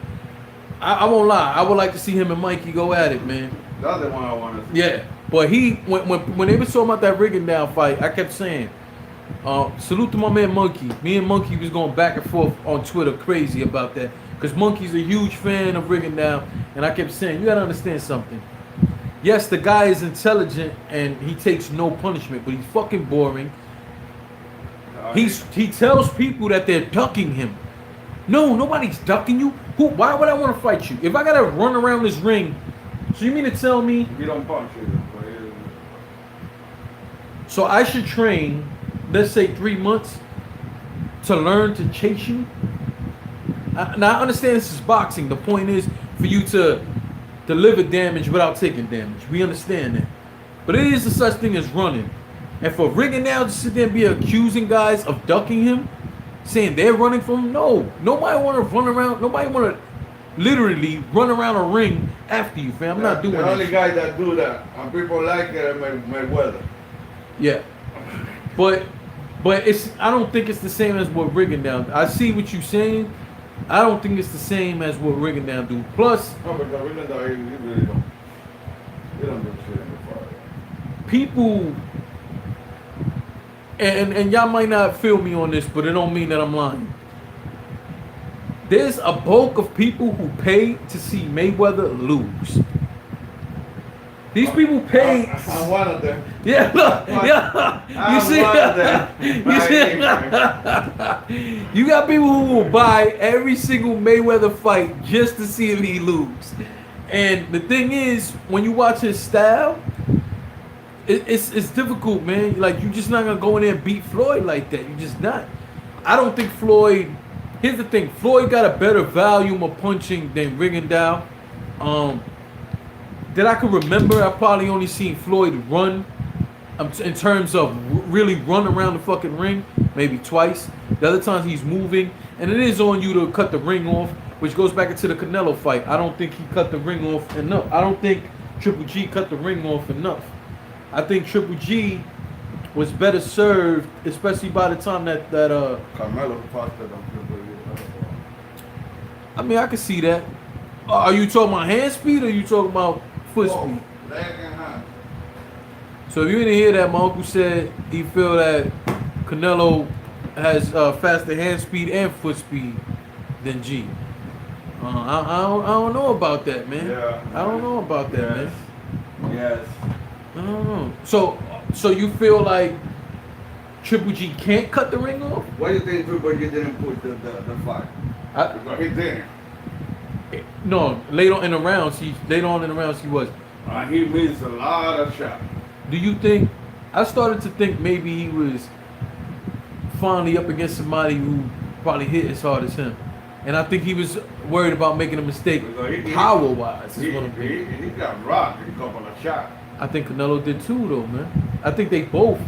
I won't lie. I would like to see him and Mikey go at it, man. That's the one I want to see. Yeah, but when they were talking about that Rigondeaux fight, I kept saying, salute to my man Monkey. Me and Monkey was going back and forth on Twitter crazy about that, because Monkey's a huge fan of Rigondeaux, and I kept saying, you gotta understand something. Yes, the guy is intelligent and he takes no punishment, but he's fucking boring. He tells people that they're ducking him. No, nobody's ducking you. Why would I want to fight you? If I gotta run around this ring, so you mean to tell me? You don't punch it. So I should train, let's say 3 months, to learn to chase you? Now I understand this is boxing. The point is for you to deliver damage without taking damage. We understand that. But it is a such thing as running. And for Rigondeaux to sit there and be accusing guys of ducking him, saying they're running from him, no. Nobody want to run around. Nobody want to literally run around a ring after you, fam. I'm not doing that. The only guy that do that, and people like it, my weather. Yeah. But I don't think it's the same as what Rigondeaux. I see what you're saying. I don't think it's the same as what Rigondeaux do. Plus, no, but Rigondeaux, he really don't. He don't do shit in the fight. People, and y'all might not feel me on this, but it don't mean that I'm lying. There's a bulk of people who pay to see Mayweather lose. These people pay. I'm one of them. Yeah, look, yeah. You see, you got people who will buy every single Mayweather fight just to see him lose. And the thing is, when you watch his style, it's difficult, man. Like, you're just not gonna go in there and beat Floyd like that. You're just not. I don't think Floyd. Here's the thing: Floyd got a better volume of punching than Rigondeaux. that I can remember, I probably only seen Floyd run in terms of really run around the fucking ring, maybe twice. The other times he's moving, and it is on you to cut the ring off, which goes back into the Canelo fight. I don't think he cut the ring off enough. I don't think Triple G cut the ring off enough. I think Triple G was better served, especially by the time that Carmelo faster than Triple G. I mean, I can see that. Are you talking about hand speed or are you talking about foot speed? Leg and hand. So if you didn't hear that, my uncle said he feel that Canelo has faster hand speed and foot speed than G. I don't know about that, man. Yeah. I don't know about that, man. Yes. I don't know. So you feel like Triple G can't cut the ring off? Why do you think Triple G didn't put the fight? Because he didn't. No, later on in the rounds, he was. He missed a lot of shots. Do you think? I started to think maybe he was finally up against somebody who probably hit as hard as him, and I think he was worried about making a mistake power-wise. He got rocked in a couple of shots. I think Canelo did too, though, man. I think they both.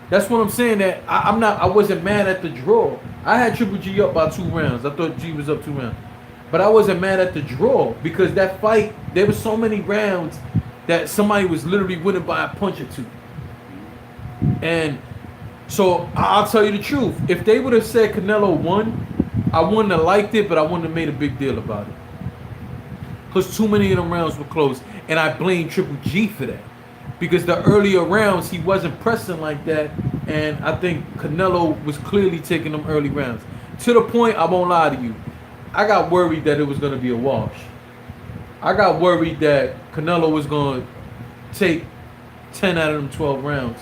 That's what I'm saying. That I wasn't mad at the draw. I had Triple G up by 2 rounds. I thought G was up 2 rounds, but I wasn't mad at the draw because that fight, there were so many rounds that somebody was literally winning by a punch or 2. And so I'll tell you the truth. If they would have said Canelo won, I wouldn't have liked it, but I wouldn't have made a big deal about it. Because too many of them rounds were close. And I blame Triple G for that. Because the earlier rounds, he wasn't pressing like that. And I think Canelo was clearly taking them early rounds. To the point, I won't lie to you, I got worried that it was going to be a wash. I got worried that Canelo was going to take 10 out of them 12 rounds.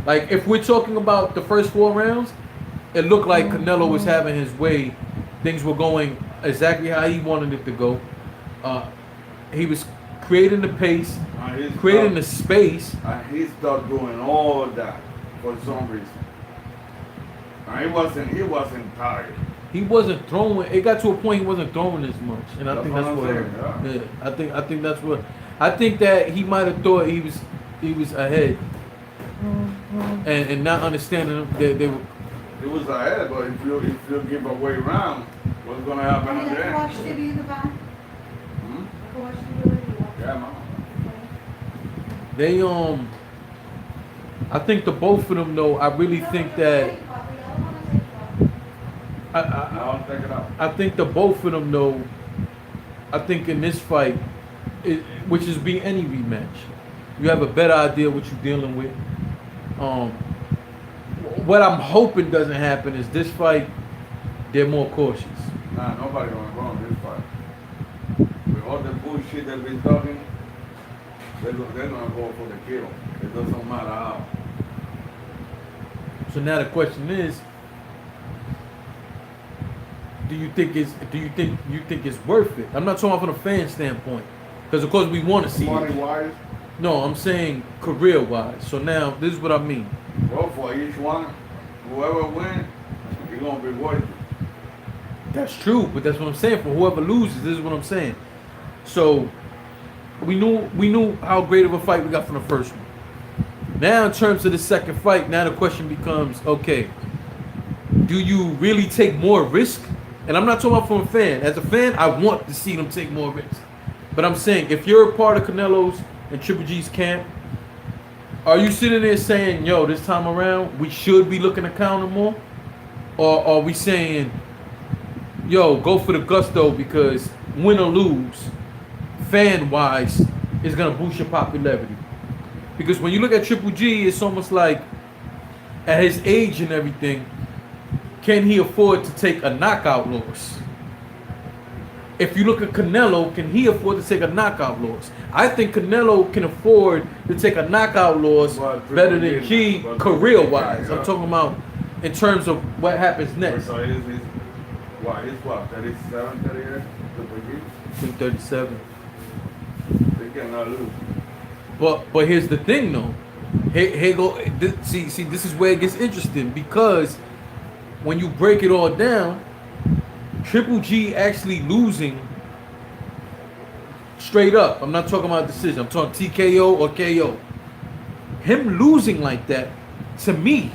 Like, if we're talking about the first 4 rounds, it looked like Canelo was having his way. Things were going exactly how he wanted it to go. He was creating the pace, creating the space. And he started doing all that for some reason. And he wasn't tired. He wasn't throwing. It got to a point he wasn't throwing as much, and I think that's what. Yeah. I think that's what. I think that he might have thought he was ahead, and not understanding that they were. He was ahead, but if you give away round, what's gonna happen at the end? Watch TV in the back. Watch TV. Yeah, man. They I think the both of them though. I really think that. I'll take it out. I think the both of them though. I think in this fight, which is be any rematch, you have a better idea what you're dealing with. What I'm hoping doesn't happen is this fight, they're more cautious. Nah, nobody gonna go on this fight. With all the bullshit that we're talking, they're gonna go for the kill. It doesn't matter how. So now the question is, do you think it's worth it? I'm not talking from a fan standpoint, because of course we want to see Money it. wise, No, I'm saying career wise. So now this is what I mean. go for each one. Whoever wins, you're gonna be worth it. That's true, but that's what I'm saying. For whoever loses, this is what I'm saying. So we knew how great of a fight we got from the first one. Now in terms of the second fight, now the question becomes, okay, do you really take more risk? And I'm not talking about from a fan. As a fan, I want to see them take more risk. But I'm saying, if you're a part of Canelo's and Triple G's camp, are you sitting there saying, yo, this time around, we should be looking to counter more? Or are we saying, yo, go for the gusto because win or lose, fan-wise, is going to boost your popularity? Because when you look at Triple G, it's almost like, at his age and everything, can he afford to take a knockout loss? If you look at Canelo, can he afford to take a knockout loss? I think Canelo can afford to take a knockout loss better than G career-wise. I'm talking about in terms of what happens next. So he's what, 37, 38? Triple G? I think 37. They cannot lose. But here's the thing though. See, this is where it gets interesting, because when you break it all down, Triple G actually losing Straight up. I'm not talking about decision. I'm talking TKO or KO. Him losing like that, to me,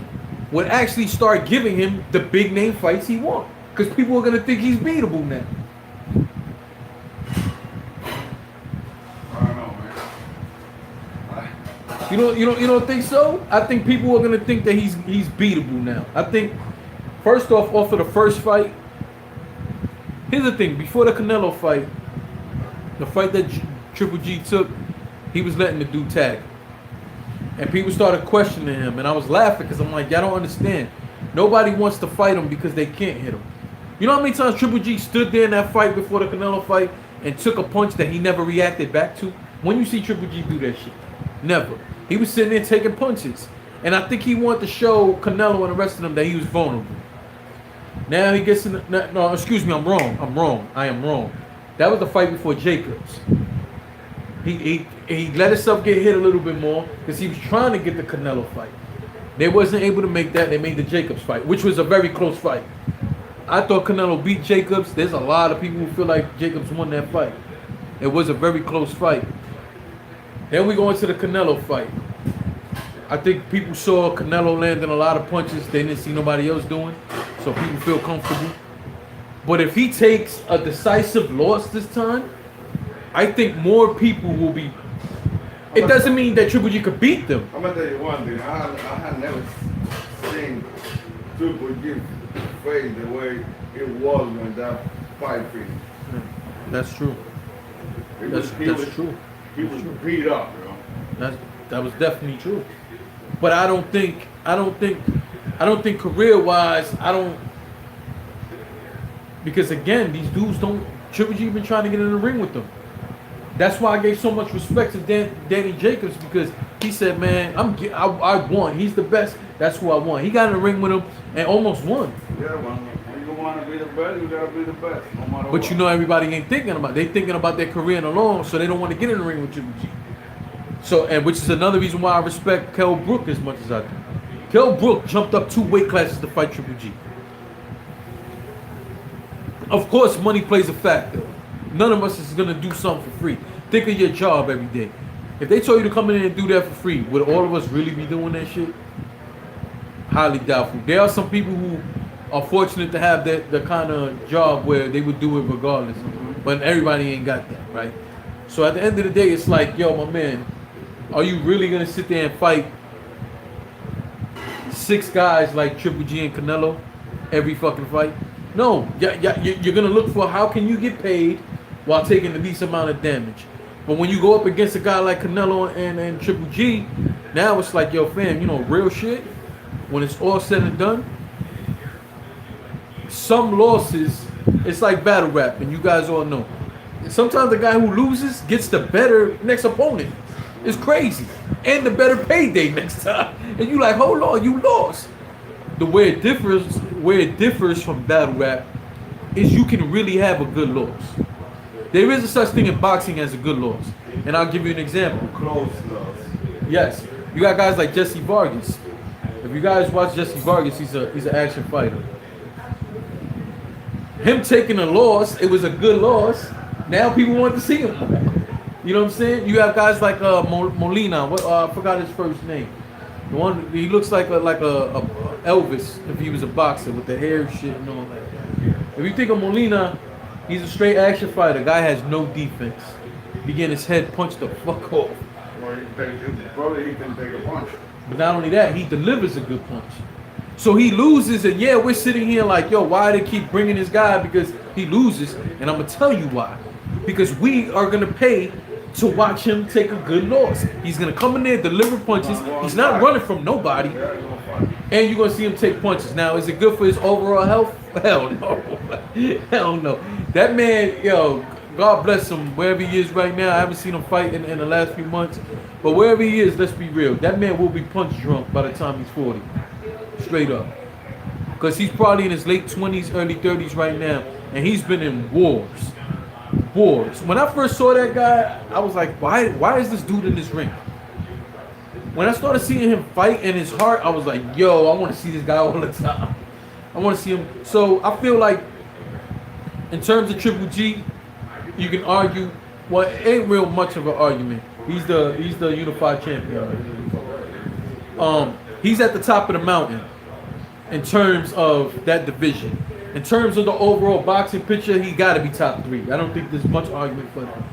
would actually start giving him the big name fights he wants. Because people are gonna think he's beatable now. I don't know, man. You don't think so? I think people are gonna think that he's beatable now. I think first off of the first fight. Here's the thing: before the Canelo fight, the fight that Triple G took, he was letting the dude tag, and people started questioning him, and I was laughing because I'm like, y'all don't understand. Nobody wants to fight him because they can't hit him. You know how many times Triple G stood there in that fight before the Canelo fight and took a punch that he never reacted back to? When you see Triple G do that shit, never. He was sitting there taking punches, and I think he wanted to show Canelo and the rest of them that he was vulnerable. Now he gets in the, no, excuse me, I'm wrong. I am wrong. That was the fight before Jacobs. He let himself get hit a little bit more because he was trying to get the Canelo fight. They wasn't able to make that. They made the Jacobs fight, which was a very close fight. I thought Canelo beat Jacobs. There's a lot of people who feel like Jacobs won that fight. It was a very close fight. Then we go into the Canelo fight. I think people saw Canelo landing a lot of punches they didn't see nobody else doing, so people feel comfortable. But if he takes a decisive loss this time, I think more people will be. It doesn't mean that Triple G could beat them. I'm gonna tell you one thing. I had never seen Triple G face the way it was when that fight finished. That's true. That's true. He was beat up, bro. That was definitely true. But I don't think career-wise, because again, these dudes don't. Triple G been trying to get in the ring with them. That's why I gave so much respect to Danny Jacobs, because he said, "Man, I won. He's the best. That's who I want." He got in the ring with him and almost won. Yeah, when you want to be the best, you gotta be the best, no matter what. But you know, everybody ain't thinking about. They thinking about their career in the long, so they don't want to get in the ring with Triple G. So, and which is another reason why I respect Kell Brook as much as I do. Kell Brook jumped up 2 weight classes to fight Triple G. Of course, money plays a factor. None of us is gonna do something for free. Think of your job every day. If they told you to come in and do that for free, would all of us really be doing that shit? Highly doubtful. There are some people who are fortunate to have the kind of job where they would do it regardless. But everybody ain't got that, right? So at the end of the day, it's like, yo, my man, are you really gonna sit there and fight 6 guys like Triple G and Canelo every fucking fight? No, you're gonna look for how can you get paid while taking the least amount of damage. But when you go up against a guy like Canelo and Triple G, now it's like, yo, fam, you know, real shit. When it's all said and done, some losses, it's like battle rap, and you guys all know. Sometimes the guy who loses gets the better next opponent. It's crazy. And the better payday next time. And you like, hold on, you lost. Where it differs from battle rap is you can really have a good loss. There is a such thing in boxing as a good loss. And I'll give you an example. Close loss. Yes. You got guys like Jesse Vargas. If you guys watch Jesse Vargas, he's an action fighter. Him taking a loss, it was a good loss. Now people want to see him. You know what I'm saying? You have guys like Molina. I forgot his first name. The one he looks like a Elvis if he was a boxer with the hair shit and all that. If you think of Molina, he's a straight action fighter. Guy has no defense. He get his head punched the fuck off. Well, probably he can take a punch. But not only that, he delivers a good punch. So he loses, and yeah, we're sitting here like, yo, why they keep bringing this guy? Because he loses, and I'm gonna tell you why. Because we are gonna pay to watch him take a good loss. He's gonna come in there, deliver punches. He's not running from nobody, and you're gonna see him take punches. Now, is it good for his overall health? Hell no. Hell no. That man, yo, God bless him wherever he is right now. I haven't seen him fight in the last few months, but wherever he is, let's be real. That man will be punch drunk by the time he's 40. Straight up. Because he's probably in his late 20s, early 30s right now, and he's been in wars. When I first saw that guy, I was like, why is this dude in this ring? When I started seeing him fight in his heart, I was like, yo, I want to see this guy all the time. I want to see him. So I feel like in terms of Triple G, you can argue Well, it ain't real much of an argument. He's the unified champion. He's at the top of the mountain in terms of that division. In terms of the overall boxing picture, he got to be top 3. I don't think there's much argument for that.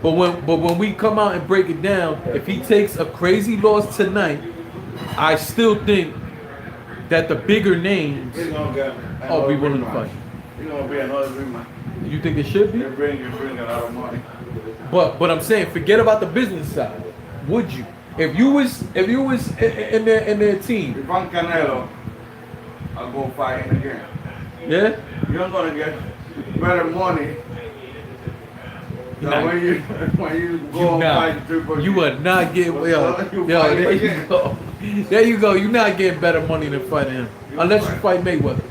But when we come out and break it down, if he takes a crazy loss tonight, I still think that the bigger names He's gonna get will be willing to rematch. fight. He's gonna be another rematch. You think it should be? You bring a lot of money. But I'm saying, forget about the business side. Would you? If you was in their team, If I'm Canelo, I'll go fight him again. yeah? You're gonna get better money than Nah. when you go and fight Triple You G. are not getting You yo, fight him there you again. go. There you go. You're not getting better money than fighting him. Unless you fight Mayweather.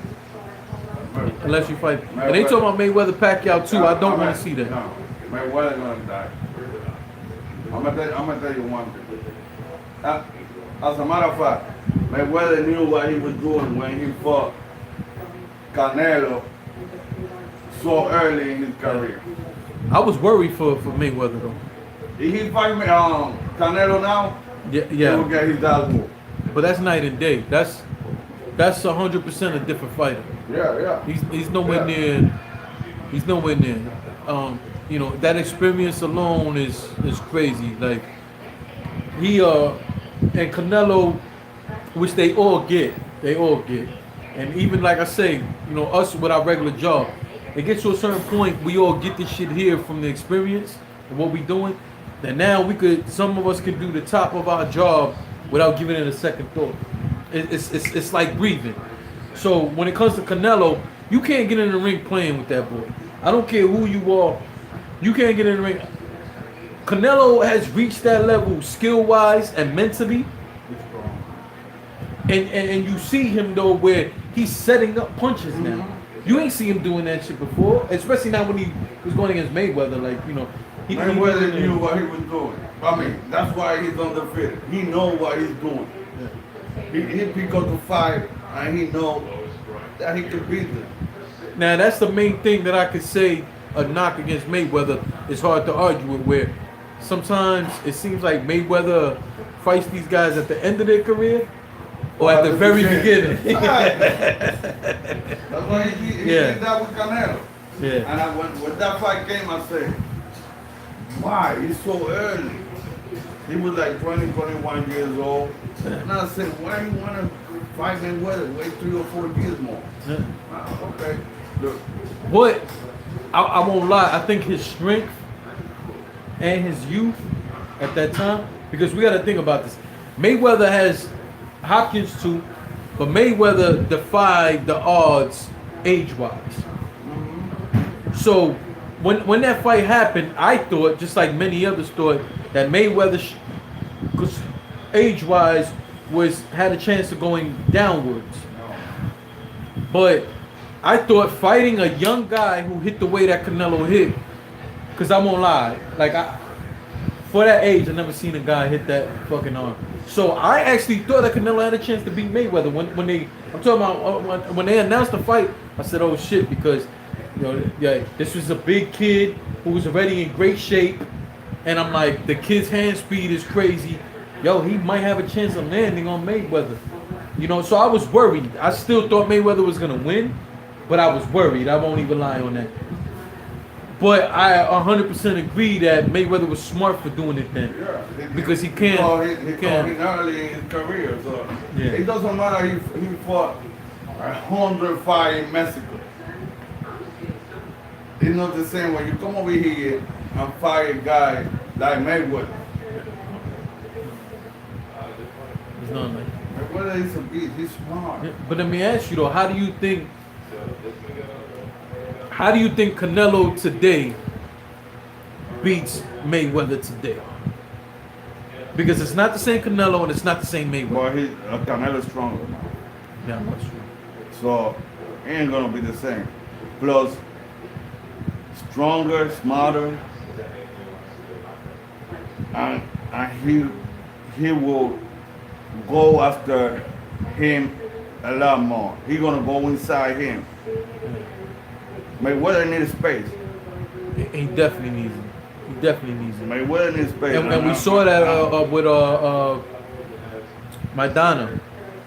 Unless you fight. And they talking about Mayweather Pacquiao too. I don't want to see that. No, Mayweather gonna die. I'm gonna tell you one thing. As a matter of fact, Mayweather knew what he was doing when he fought Canelo so early in his career. I was worried for Mayweather though. If he fight Canelo now, Yeah, he will yeah. get his ass whooped. But that's night and day. That's 100% a different fighter. Yeah. He's nowhere near. He's nowhere near. You know, that experience alone is crazy. Like he and Canelo, which they all get, and even like I say, you know, us with our regular job, it gets to a certain point we all get this shit here from the experience and what we doing. That now some of us can do the top of our job without giving it a second thought. It's like breathing. So when it comes to Canelo, you can't get in the ring playing with that boy. I don't care who you are. You can't get in the ring. Canelo has reached that level skill-wise and mentally. And you see him though where he's setting up punches now. You ain't see him doing that shit before, especially not when he was going against Mayweather. Like, you know, Mayweather knew what he was doing. I mean, that's why he's undefeated. He know what he's doing. He pick up the fight and he know that he can beat them. Now that's the main thing that I could say a knock against Mayweather is hard to argue with, where sometimes it seems like Mayweather fights these guys at the end of their career or at the very beginning. That's why he did that with Canelo. Yeah. And when that fight came, I said, why? He's so early. He was like 20, 21 years old. And I said, why you want to fight Mayweather? Wait 3 or 4 years more. Yeah. Okay. Look. But I won't lie, I think his strength and his youth at that time, because we got to think about this. Mayweather has Hopkins too, but Mayweather defied the odds age-wise. So when that fight happened, I thought, just like many others thought, that Mayweather, age-wise, had a chance of going downwards. But I thought fighting a young guy who hit the way that Canelo hit, because I won't lie, like for that age, I never seen a guy hit that fucking arm. So I actually thought that Canelo had a chance to beat Mayweather when they announced the fight. I said, oh shit, because you know, yeah, this was a big kid who was already in great shape, and I'm like, the kid's hand speed is crazy. Yo, he might have a chance of landing on Mayweather. You know, so I was worried. I still thought Mayweather was gonna win, but I was worried. I won't even lie on that. But I 100% agree that Mayweather was smart for doing it then. Yeah, Because he can't. He caught it early in his career, so Yeah. it doesn't matter if he fought 100 fights in Mexico. It's not the same when you come over here and fight a guy like Mayweather. It's not like. Mayweather is a beast. He's smart. But let me ask you though, how do you think Canelo today beats Mayweather today? Because it's not the same Canelo and it's not the same Mayweather. But Canelo's stronger now. Yeah, that's true. So it ain't gonna be the same. Plus, stronger, smarter, and he will go after him a lot more. He gonna go inside him. Mayweather needs space. He definitely needs it. definitely needs it. Mayweather needs space. And we saw that with Maidana.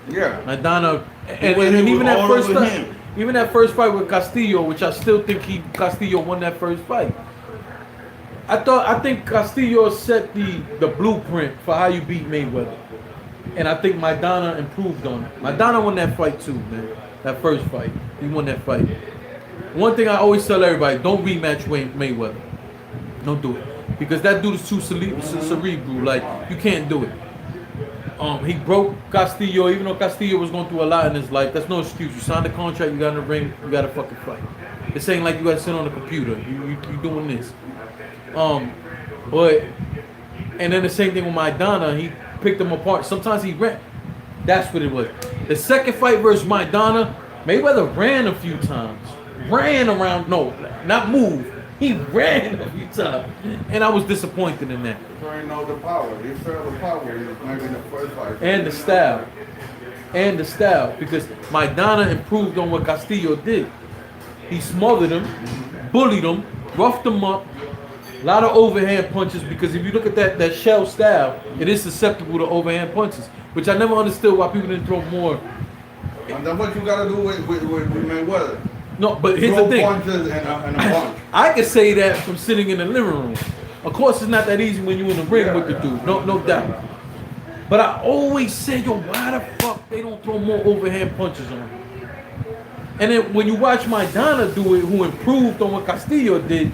Yeah. Maidana, and He even was that all first over fight, him. even that first fight with Castillo, which I still think Castillo won that first fight. I think Castillo set the blueprint for how you beat Mayweather, and I think Maidana improved on it. Maidana won that fight too, man. That first fight, he won that fight. One thing I always tell everybody: don't rematch Mayweather. Don't do it, because that dude is too cerebral. Like, you can't do it. He broke Castillo, even though Castillo was going through a lot in his life. That's no excuse. You signed a contract, you got in the ring, you got to fucking fight. This ain't like you got to sit on the computer. You doing this. But, and then the same thing with Maidana, he picked him apart. Sometimes he ran. That's what it was. The second fight versus Maidana, Mayweather ran a few times. Ran around, no, not moved. He ran a few times. And I was disappointed in that. You ain't know the power. He felt the power. He was maybe in the first fight. And the style. And the style. Because Maidana improved on what Castillo did. He smothered him, bullied him, roughed him up. A lot of overhand punches, because if you look at that shell style, it is susceptible to overhand punches. Which I never understood why people didn't throw more. And that's what you gotta do with Mayweather. No, but here's Throw the thing. punches and a punch. I can say that from sitting in the living room. Of course, it's not that easy when you're in the ring with the dude. No doubt. But I always say, yo, why the fuck they don't throw more overhand punches on him? And then when you watch Maidana do it, who improved on what Castillo did,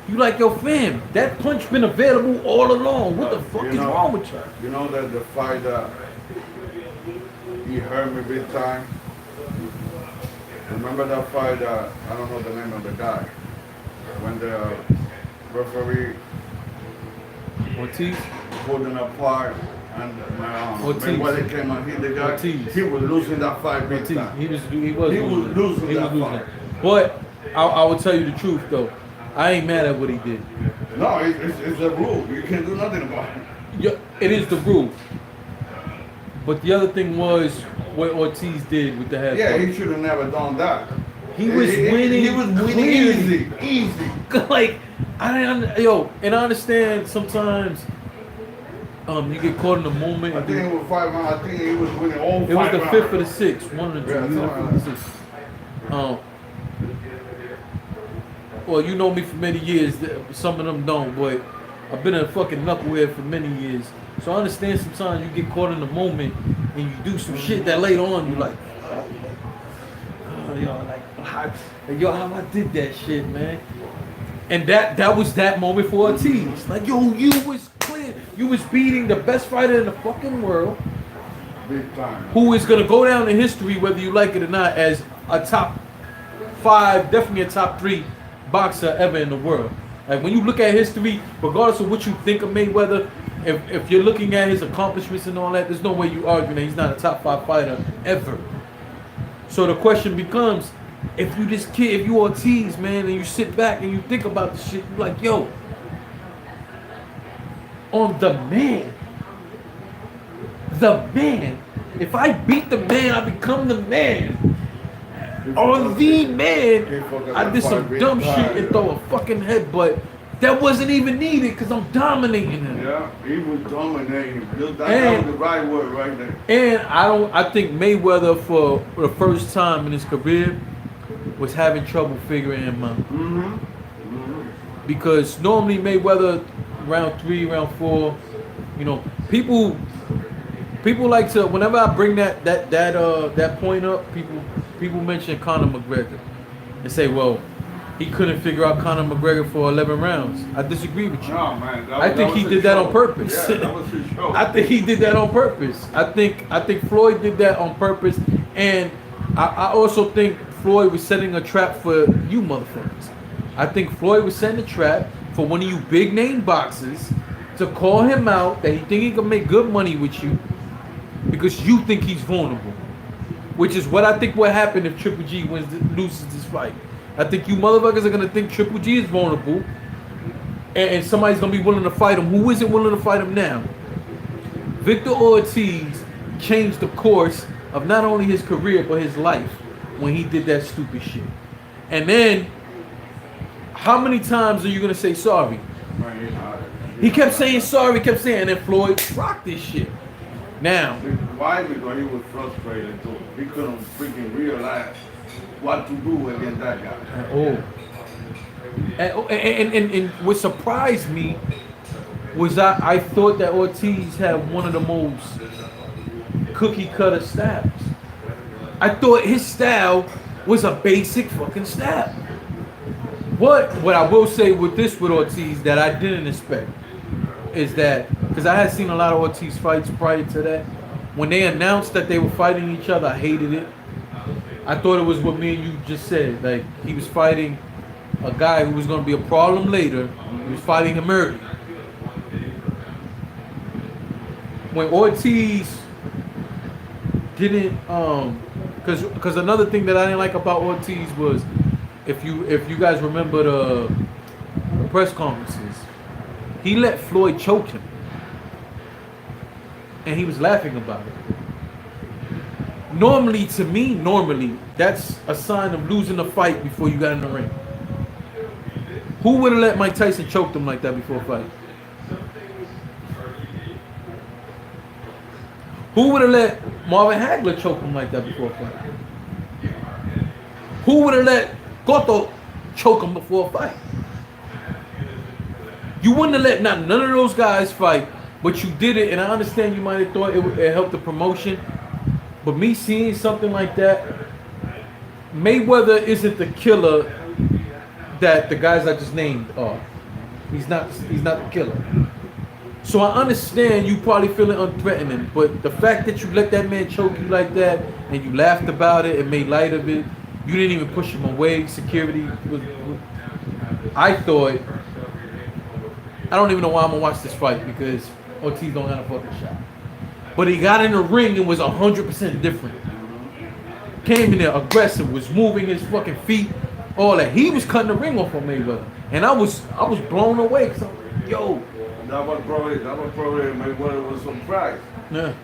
you like, yo, fam, that punch been available all along. What the fuck is wrong with you? You know that the fight that he hurt me big time. Remember that fight that, I don't know the name of the guy, when the referee Ortiz? pulled him apart and Ortiz. Mayweather came and hit the guy. Ortiz. He was losing that fight big Ortiz. time. He was losing He that was fight. But I will tell you the truth though. I ain't mad at what he did. No, it's a rule. You can't do nothing about it. Yeah, it is the rule. But the other thing was what Ortiz did with the head. Yeah, he should have never done that. He was winning. He was winning clearly. easy. Like, and I understand sometimes you get caught in the moment. I think it was 5 rounds. I think he was winning all 5 It was rounds. the fifth or the sixth, one of the two. Yeah, He was the fifth or the sixth. Well, you know me for many years. Some of them don't, but I've been a fucking knucklehead for many years. So I understand sometimes you get caught in the moment and you do some shit that later on you like, how I did that shit, man. And that was that moment for Ortiz. Like, yo, you was clear. You was beating the best fighter in the fucking world. Big time. Who is gonna go down in history, whether you like it or not, as a top 5, definitely a top 3 boxer ever in the world. Like, when you look at history, regardless of what you think of Mayweather, if you're looking at his accomplishments and all that, there's no way you argue that he's not a top 5 fighter ever. So the question becomes, if you Ortiz, man, and you sit back and you think about the shit, you're like, yo, on the man, if I beat the man, I become the man. On the man, I did some dumb shit and throw a fucking headbutt that wasn't even needed because I'm dominating him. Yeah, he was dominating. That was the right word right there. And I think Mayweather, for the first time in his career, was having trouble figuring him out. Because normally Mayweather, round 3, round 4, you know, people like to, whenever I bring that point up, people mention Conor McGregor and say, well, he couldn't figure out Conor McGregor for 11 rounds. I disagree with you. No, man, I think he did that on purpose. Yeah, that was his show. I think he did that on purpose. I think Floyd did that on purpose, and I also think Floyd was setting a trap for you motherfuckers. I think Floyd was setting a trap for one of you big name boxers to call him out that he think he can make good money with you because you think he's vulnerable. Which is what I think will happen if Triple G loses this fight. I think you motherfuckers are gonna think Triple G is vulnerable, and somebody's gonna be willing to fight him. Who isn't willing to fight him now? Victor Ortiz changed the course of not only his career but his life when he did that stupid shit. And then, how many times are you gonna say sorry? Man, he's not. He kept saying sorry, kept saying, and then Floyd rocked this shit. Now, Why? Because he was frustrated too. He couldn't freaking realize what to do against that guy. and what surprised me was I thought that Ortiz had one of the most cookie cutter styles. I thought his style was a basic fucking style. What I will say with Ortiz that I didn't expect is that, because I had seen a lot of Ortiz fights prior to that, when they announced that they were fighting each other, I hated it. I thought it was what me and you just said. Like, he was fighting a guy who was going to be a problem later. He was fighting him early. When Ortiz didn't, because another thing that I didn't like about Ortiz was, if you guys remember the press conferences, he let Floyd choke him, and he was laughing about it. Normally, to me, that's a sign of losing a fight before you got in the ring. Who would have let Mike Tyson choke him like that before a fight? Who would have let Marvin Hagler choke him like that before a fight? Who would have let Cotto choke him before a fight? You wouldn't have let none of those guys fight, but you did it, and I understand you might have thought it helped the promotion, but me seeing something like that, Mayweather isn't the killer that the guys I just named are. He's not the killer. So I understand you probably feeling unthreatening, but the fact that you let that man choke you like that, and you laughed about it and made light of it, you didn't even push him away. Security was I thought, I don't even know why I'm gonna watch this fight, because Ortiz don't have a fucking shot. But he got in the ring and was 100% different. Came in there aggressive, was moving his fucking feet, all that. He was cutting the ring off on Mayweather, and I was blown away. Cause I'm like, yo, That was probably Mayweather was surprised. yeah.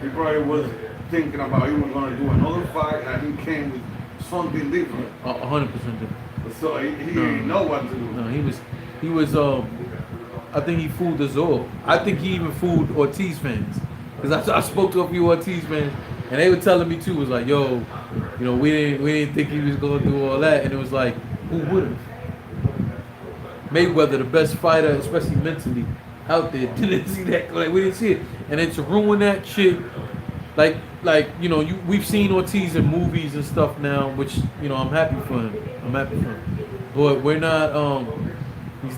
He probably was thinking about he was gonna do another fight, and he came with something different. 100% different. So he didn't know what to do. No, he was. I think he fooled us all. I think he even fooled Ortiz fans, because I spoke to a few Ortiz fans, and they were telling me too. Was like, yo, we didn't think he was gonna do all that, and it was like, who would have? Mayweather, the best fighter, especially mentally, out there, didn't see that. Like, we didn't see it, and then to ruin that shit, like we've seen Ortiz in movies and stuff now, which I'm happy for him. But we're not. He's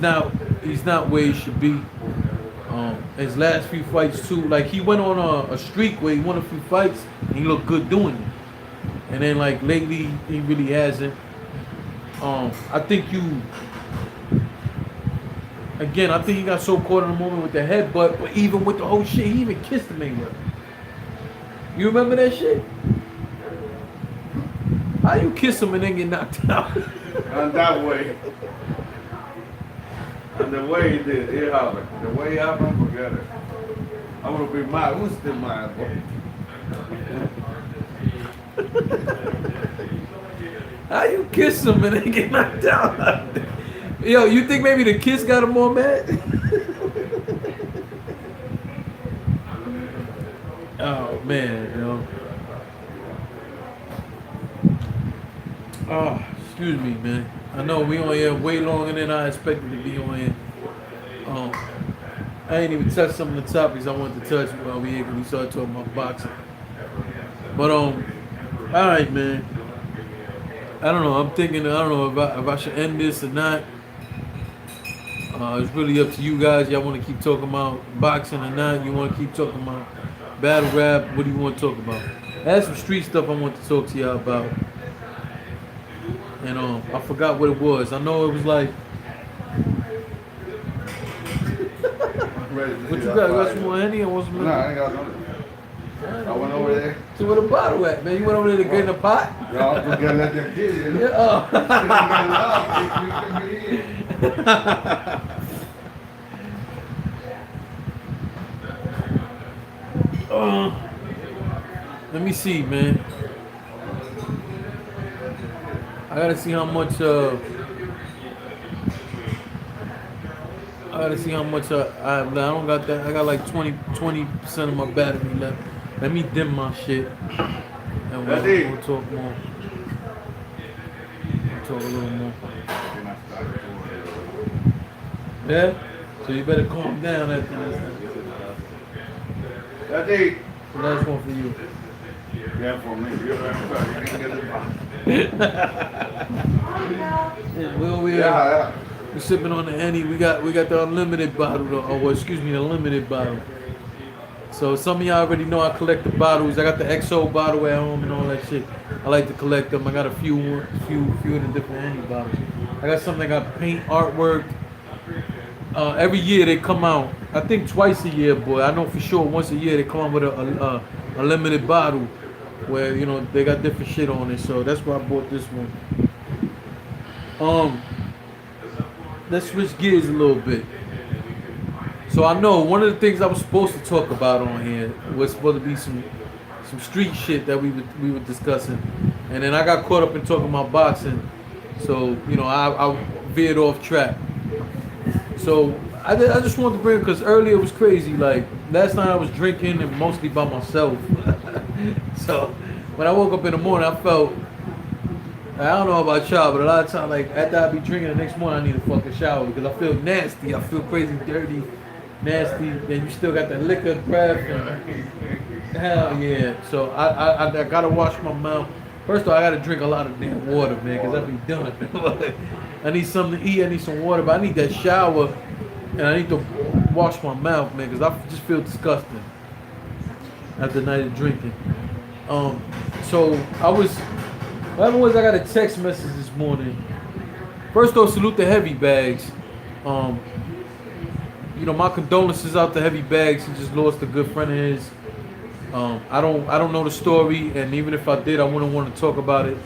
not where he should be. His last few fights too, like he went on a streak where he won a few fights and he looked good doing it, and then like lately he really hasn't. I think he got so caught in the moment with the headbutt, but even with the whole shit, he even kissed the Mayweather. You remember that shit? How you kiss him and then get knocked out? And that way. And the way he did, it happened. The way it happened, forget it. I would be mad. Who's still mad, boy? How you kiss him and then get knocked out? Yo, you think maybe the kiss got him more mad? Oh man, Oh, excuse me, man. I know we on here way longer than I expected to be on here. I ain't even touched some of the topics I wanted to touch while we started talking about boxing. But all right, man. I don't know. I'm thinking. I don't know if I should end this or not. It's really up to you guys. Y'all want to keep talking about boxing or not? You want to keep talking about battle rap? What do you want to talk about? I had some street stuff I want to talk to y'all about. And I forgot what it was. I know it was like. What you got? You got some more Henny or some more? Nah, I ain't got nothing. I went over there. So where the bottle at, man? You went over there to get in the pot? Y'all forget let them get it. Yeah. Let me see, man. I gotta see how much. I gotta see how much I have left. I don't got that. I got like 20% of my battery left. Let me dim my shit. And we'll talk more. We'll talk a little more. Yeah? So you better calm down after this. Daddy. The last one for you. Yeah, for me. You can get it. Yeah, we're Yeah. sipping on the Henny. We got the unlimited bottle, the limited bottle. So some of y'all already know I collect the bottles. I got the XO bottle at home and all that shit. I like to collect them. I got a few of the different Henny bottles. I got something that got paint artwork. Every year they come out. I think twice a year, boy. I know for sure once a year they come out with a limited bottle where they got different shit on it. So that's why I bought this one. Let's switch gears a little bit. So I know one of the things I was supposed to talk about on here was supposed to be some street shit that we were discussing, and then I got caught up in talking about boxing. So I veered off track. So I just wanted to bring, because earlier it was crazy. Like last night I was drinking and mostly by myself. So when I woke up in the morning, I felt, I don't know about y'all, but a lot of times, like after I be drinking the next morning, I need a fucking shower because I feel nasty. I feel crazy, dirty, nasty. Then you still got that liquor breath. And, hell yeah. So I gotta wash my mouth. First of all, I gotta drink a lot of damn water, man, because I be done. I need something to eat. I need some water, but I need that shower, and I need to wash my mouth, man, because I just feel disgusting after a night of drinking. So what happened was I got a text message this morning. First off, salute the Heavy Bags. My condolences out to Heavy Bags. He just lost a good friend of his. I don't know the story, and even if I did, I wouldn't want to talk about it.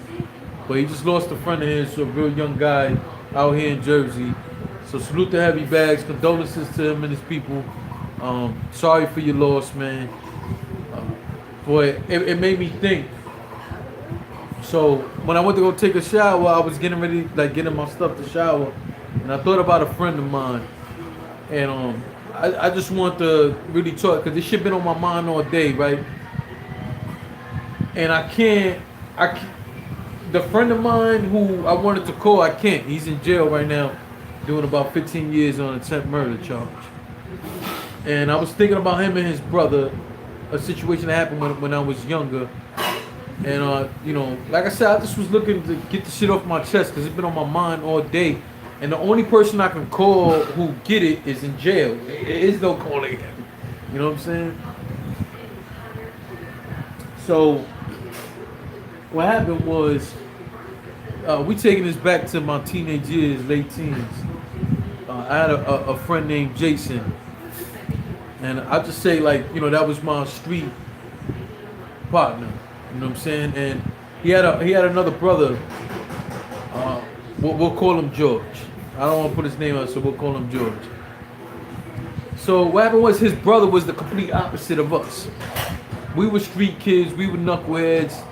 But he just lost a friend of his, a real young guy out here in Jersey. So salute the Heavy Bags. Condolences to him and his people. Sorry for your loss, man. Boy, it made me think. So when I went to go take a shower, I was getting ready, like getting my stuff to shower, and I thought about a friend of mine, and I just want to really talk because this shit been on my mind all day, right? And I can't. The friend of mine who I wanted to call, I can't. He's in jail right now, doing about 15 years on attempt murder charge. And I was thinking about him and his brother, a situation that happened when I was younger. And like I said, I just was looking to get the shit off my chest because it's been on my mind all day. And the only person I can call who get it is in jail. There is no calling him. You know what I'm saying? So what happened was, we taking this back to my teenage years, late teens. I had a friend named Jason, and I just say that was my street partner. You know what I'm saying? And he had another brother. We'll call him George. I don't want to put his name out, so we'll call him George. So what happened was his brother was the complete opposite of us. We were street kids. We were knuckleheads.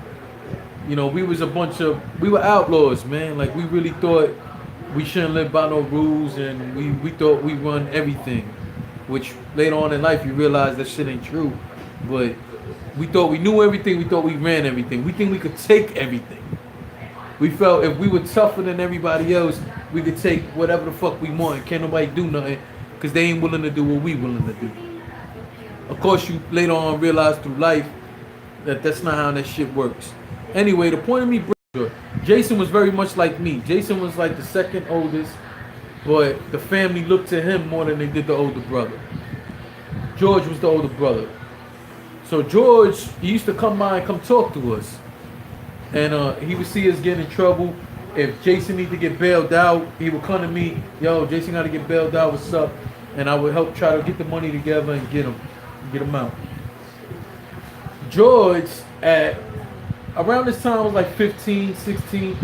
We were outlaws, man. Like we really thought we shouldn't live by no rules, and we thought we run everything. Which later on in life you realize that shit ain't true. But we thought we knew everything. We thought we ran everything. We think we could take everything. We felt if we were tougher than everybody else, we could take whatever the fuck we want. Can't nobody do nothing because they ain't willing to do what we willing to do. Of course, you later on realize through life that that's not how that shit works. Anyway, the point of me bringing Jason was very much like me. Jason was like the second oldest, but the family looked to him more than they did the older brother. George was the older brother. So George, he used to come by and come talk to us. And he would see us get in trouble. If Jason needed to get bailed out, he would come to me, yo, Jason got to get bailed out, what's up? And I would help try to get the money together and get him out. George, at around this time, was like 15, 16.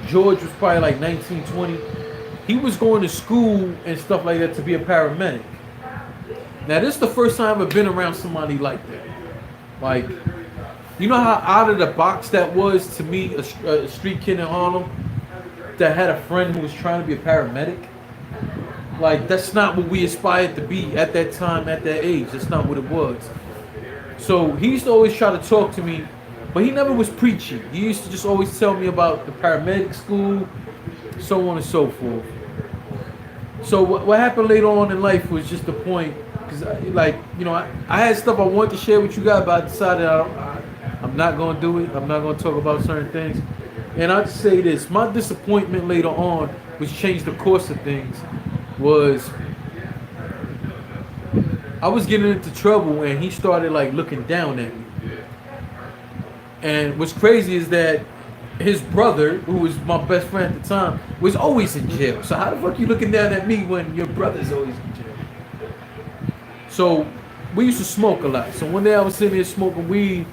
George was probably like 19, 20. He was going to school and stuff like that to be a paramedic. Now, this is the first time I've been around somebody like that. Like, you know how out of the box that was to me, a street kid in Harlem that had a friend who was trying to be a paramedic? Like that's not what we aspired to be at that time, at that age. That's not what it was. So he used to always try to talk to me, but he never was preachy. He used to just always tell me about the paramedic school, so on and so forth. So what happened later on in life was just the point, because I had stuff I wanted to share with you guys, but I decided I'm not going to do it. I'm not going to talk about certain things. And I'd say this, my disappointment later on, which changed the course of things, was I was getting into trouble and he started like looking down at me. And what's crazy is that his brother, who was my best friend at the time, was always in jail. So how the fuck you looking down at me when your brother's always in jail? So we used to smoke a lot. So one day I was sitting here smoking weed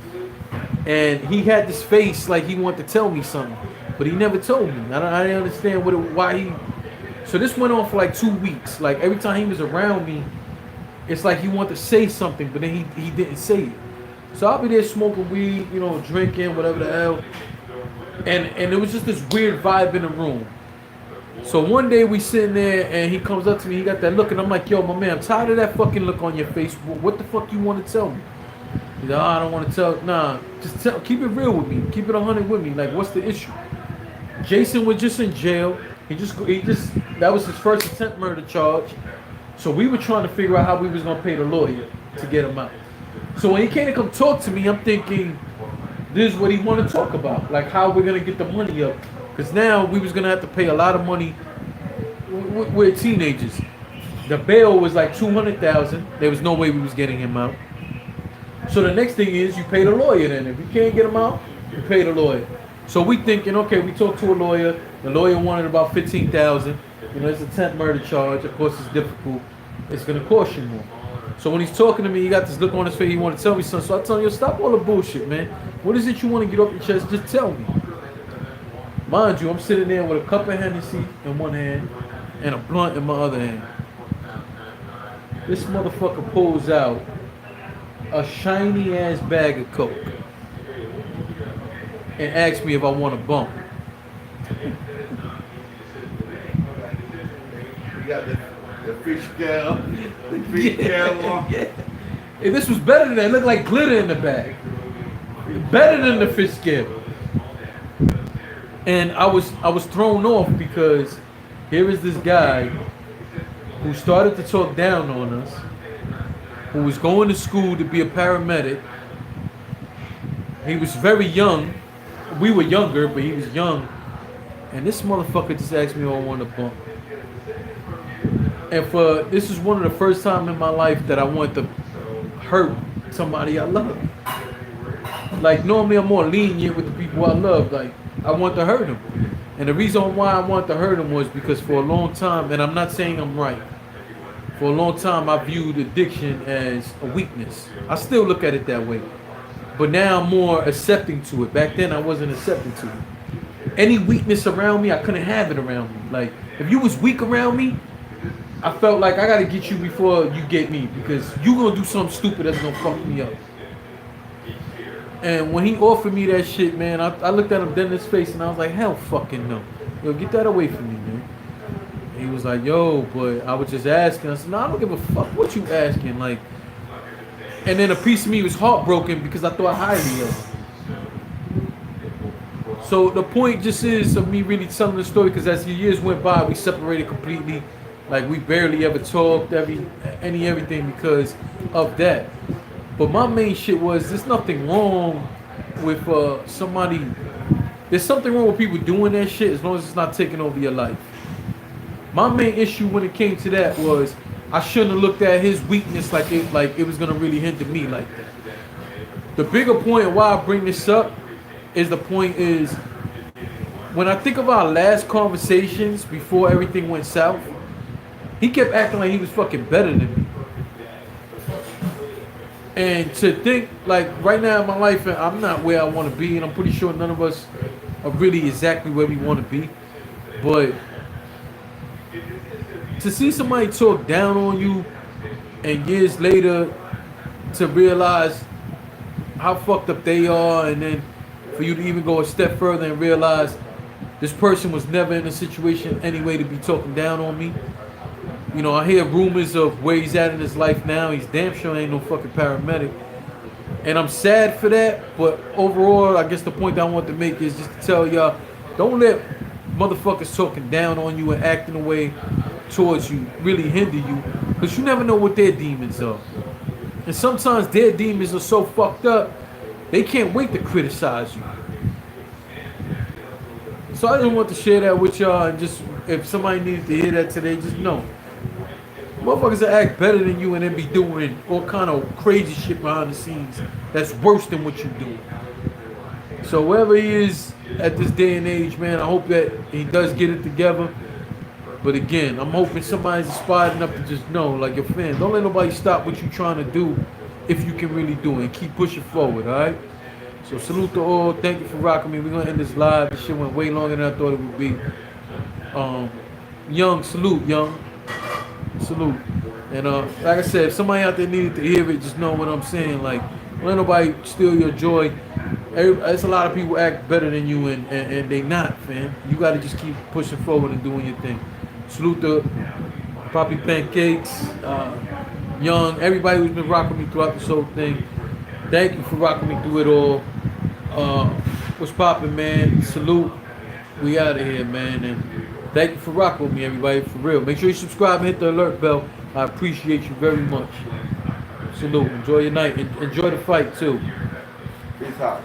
and he had this face like he wanted to tell me something, but he never told me. I didn't understand why he. So this went on for like 2 weeks. Like every time he was around me, it's like he wanted to say something, but then he didn't say it. So I'll be there smoking weed, drinking, whatever the hell. And it was just this weird vibe in the room. So one day we sitting there and he comes up to me, he got that look, and I'm like, yo, my man, I'm tired of that fucking look on your face. What the fuck you want to tell me? He's like, I don't want to tell. Nah, just keep it real with me. Keep it 100 with me. Like, what's the issue? Jason was just in jail. He just that was his first attempt murder charge. So we were trying to figure out how we was gonna pay the lawyer to get him out. So when he came to come talk to me, I'm thinking, this is what he want to talk about, like how we're gonna get the money up. Because now we was gonna have to pay a lot of money. We're teenagers. The bail was like $200,000. There was no way we was getting him out. So the next thing is you pay the lawyer. Then if you can't get him out, you pay the lawyer. So we thinking, okay, we talked to a lawyer. The lawyer wanted about $15,000. It's a attempt murder charge. Of course, it's difficult. It's gonna cost you more. So when he's talking to me, he got this look on his face. He want to tell me something. So I tell him, yo, stop all the bullshit, man. What is it you want to get off your chest? Just tell me. Mind you, I'm sitting there with a cup of Hennessy in one hand and a blunt in my other hand. This motherfucker pulls out a shiny ass bag of coke and asks me if I want a bump. You got the fish scale, the fish scale one. Yeah. And this was better than that. It looked like glitter in the bag. Better than the fish scale. And I was thrown off because here is this guy who started to talk down on us, who was going to school to be a paramedic. He was very young. We were younger, but he was young. And this motherfucker just asked me if I want a bump. And this is one of the first time in my life that I want to hurt somebody I love. Like normally I'm more lenient with the people I love. Like I want to hurt them. And the reason why I want to hurt them was because for a long time, and I'm not saying I'm right, for a long time I viewed addiction as a weakness. I still look at it that way. But now I'm more accepting to it. Back then I wasn't accepting to it. Any weakness around me, I couldn't have it around me. Like if you was weak around me, I felt like I gotta get you before you get me, because you gonna do something stupid that's gonna fuck me up. And when he offered me that shit, man, I looked at him dead in his face and I was like, hell fucking no. Yo, get that away from me, man. And he was like, yo, but I was just asking. I said, no, I don't give a fuck what you asking. Like, and then a piece of me was heartbroken because I thought highly of him. So the point just is of me really telling the story, because as the years went by, we separated completely. Like we barely ever talked, everything because of that. But my main shit was, there's nothing wrong with somebody. There's something wrong with people doing that shit as long as it's not taking over your life. My main issue when it came to that was I shouldn't have looked at his weakness like it was gonna really hinder me like that. The bigger point of why I bring this up is when I think of our last conversations before everything went south, he kept acting like he was fucking better than me. And to think, like, right now in my life, I'm not where I want to be, and I'm pretty sure none of us are really exactly where we want to be. But to see somebody talk down on you, and years later to realize how fucked up they are, and then for you to even go a step further and realize this person was never in a situation anyway to be talking down on me, You know, I hear rumors of where he's at in his life now. He's damn sure ain't no fucking paramedic. And I'm sad for that, but overall, I guess the point that I want to make is just to tell y'all, don't let motherfuckers talking down on you and acting away towards you really hinder you, because you never know what their demons are. And sometimes their demons are so fucked up, they can't wait to criticize you. So I just want to share that with y'all, and just if somebody needed to hear that today, just know. Motherfuckers that act better than you and then be doing all kind of crazy shit behind the scenes that's worse than what you do. So wherever he is at this day and age, man, I hope that he does get it together. But again, I'm hoping somebody's inspired enough to just know, like, your fan, don't let nobody stop what you're trying to do if you can really do it, and keep pushing forward, all right? So salute to all. Thank you for rocking me. We're going to end this live. This shit went way longer than I thought it would be. Young, salute, Young. Salute. And like I said, if somebody out there needed to hear it, just know what I'm saying. Like, don't let nobody steal your joy. There's a lot of people act better than you, and they not, fam. You got to just keep pushing forward and doing your thing. Salute to Poppy Pancakes, Young, everybody who's been rocking me throughout this whole thing. Thank you for rocking me through it all. What's poppin', man? Salute. We out of here, man. And thank you for rocking with me, everybody, for real. Make sure you subscribe and hit the alert bell. I appreciate you very much. Salute. Enjoy your night. Enjoy the fight, too. Peace out.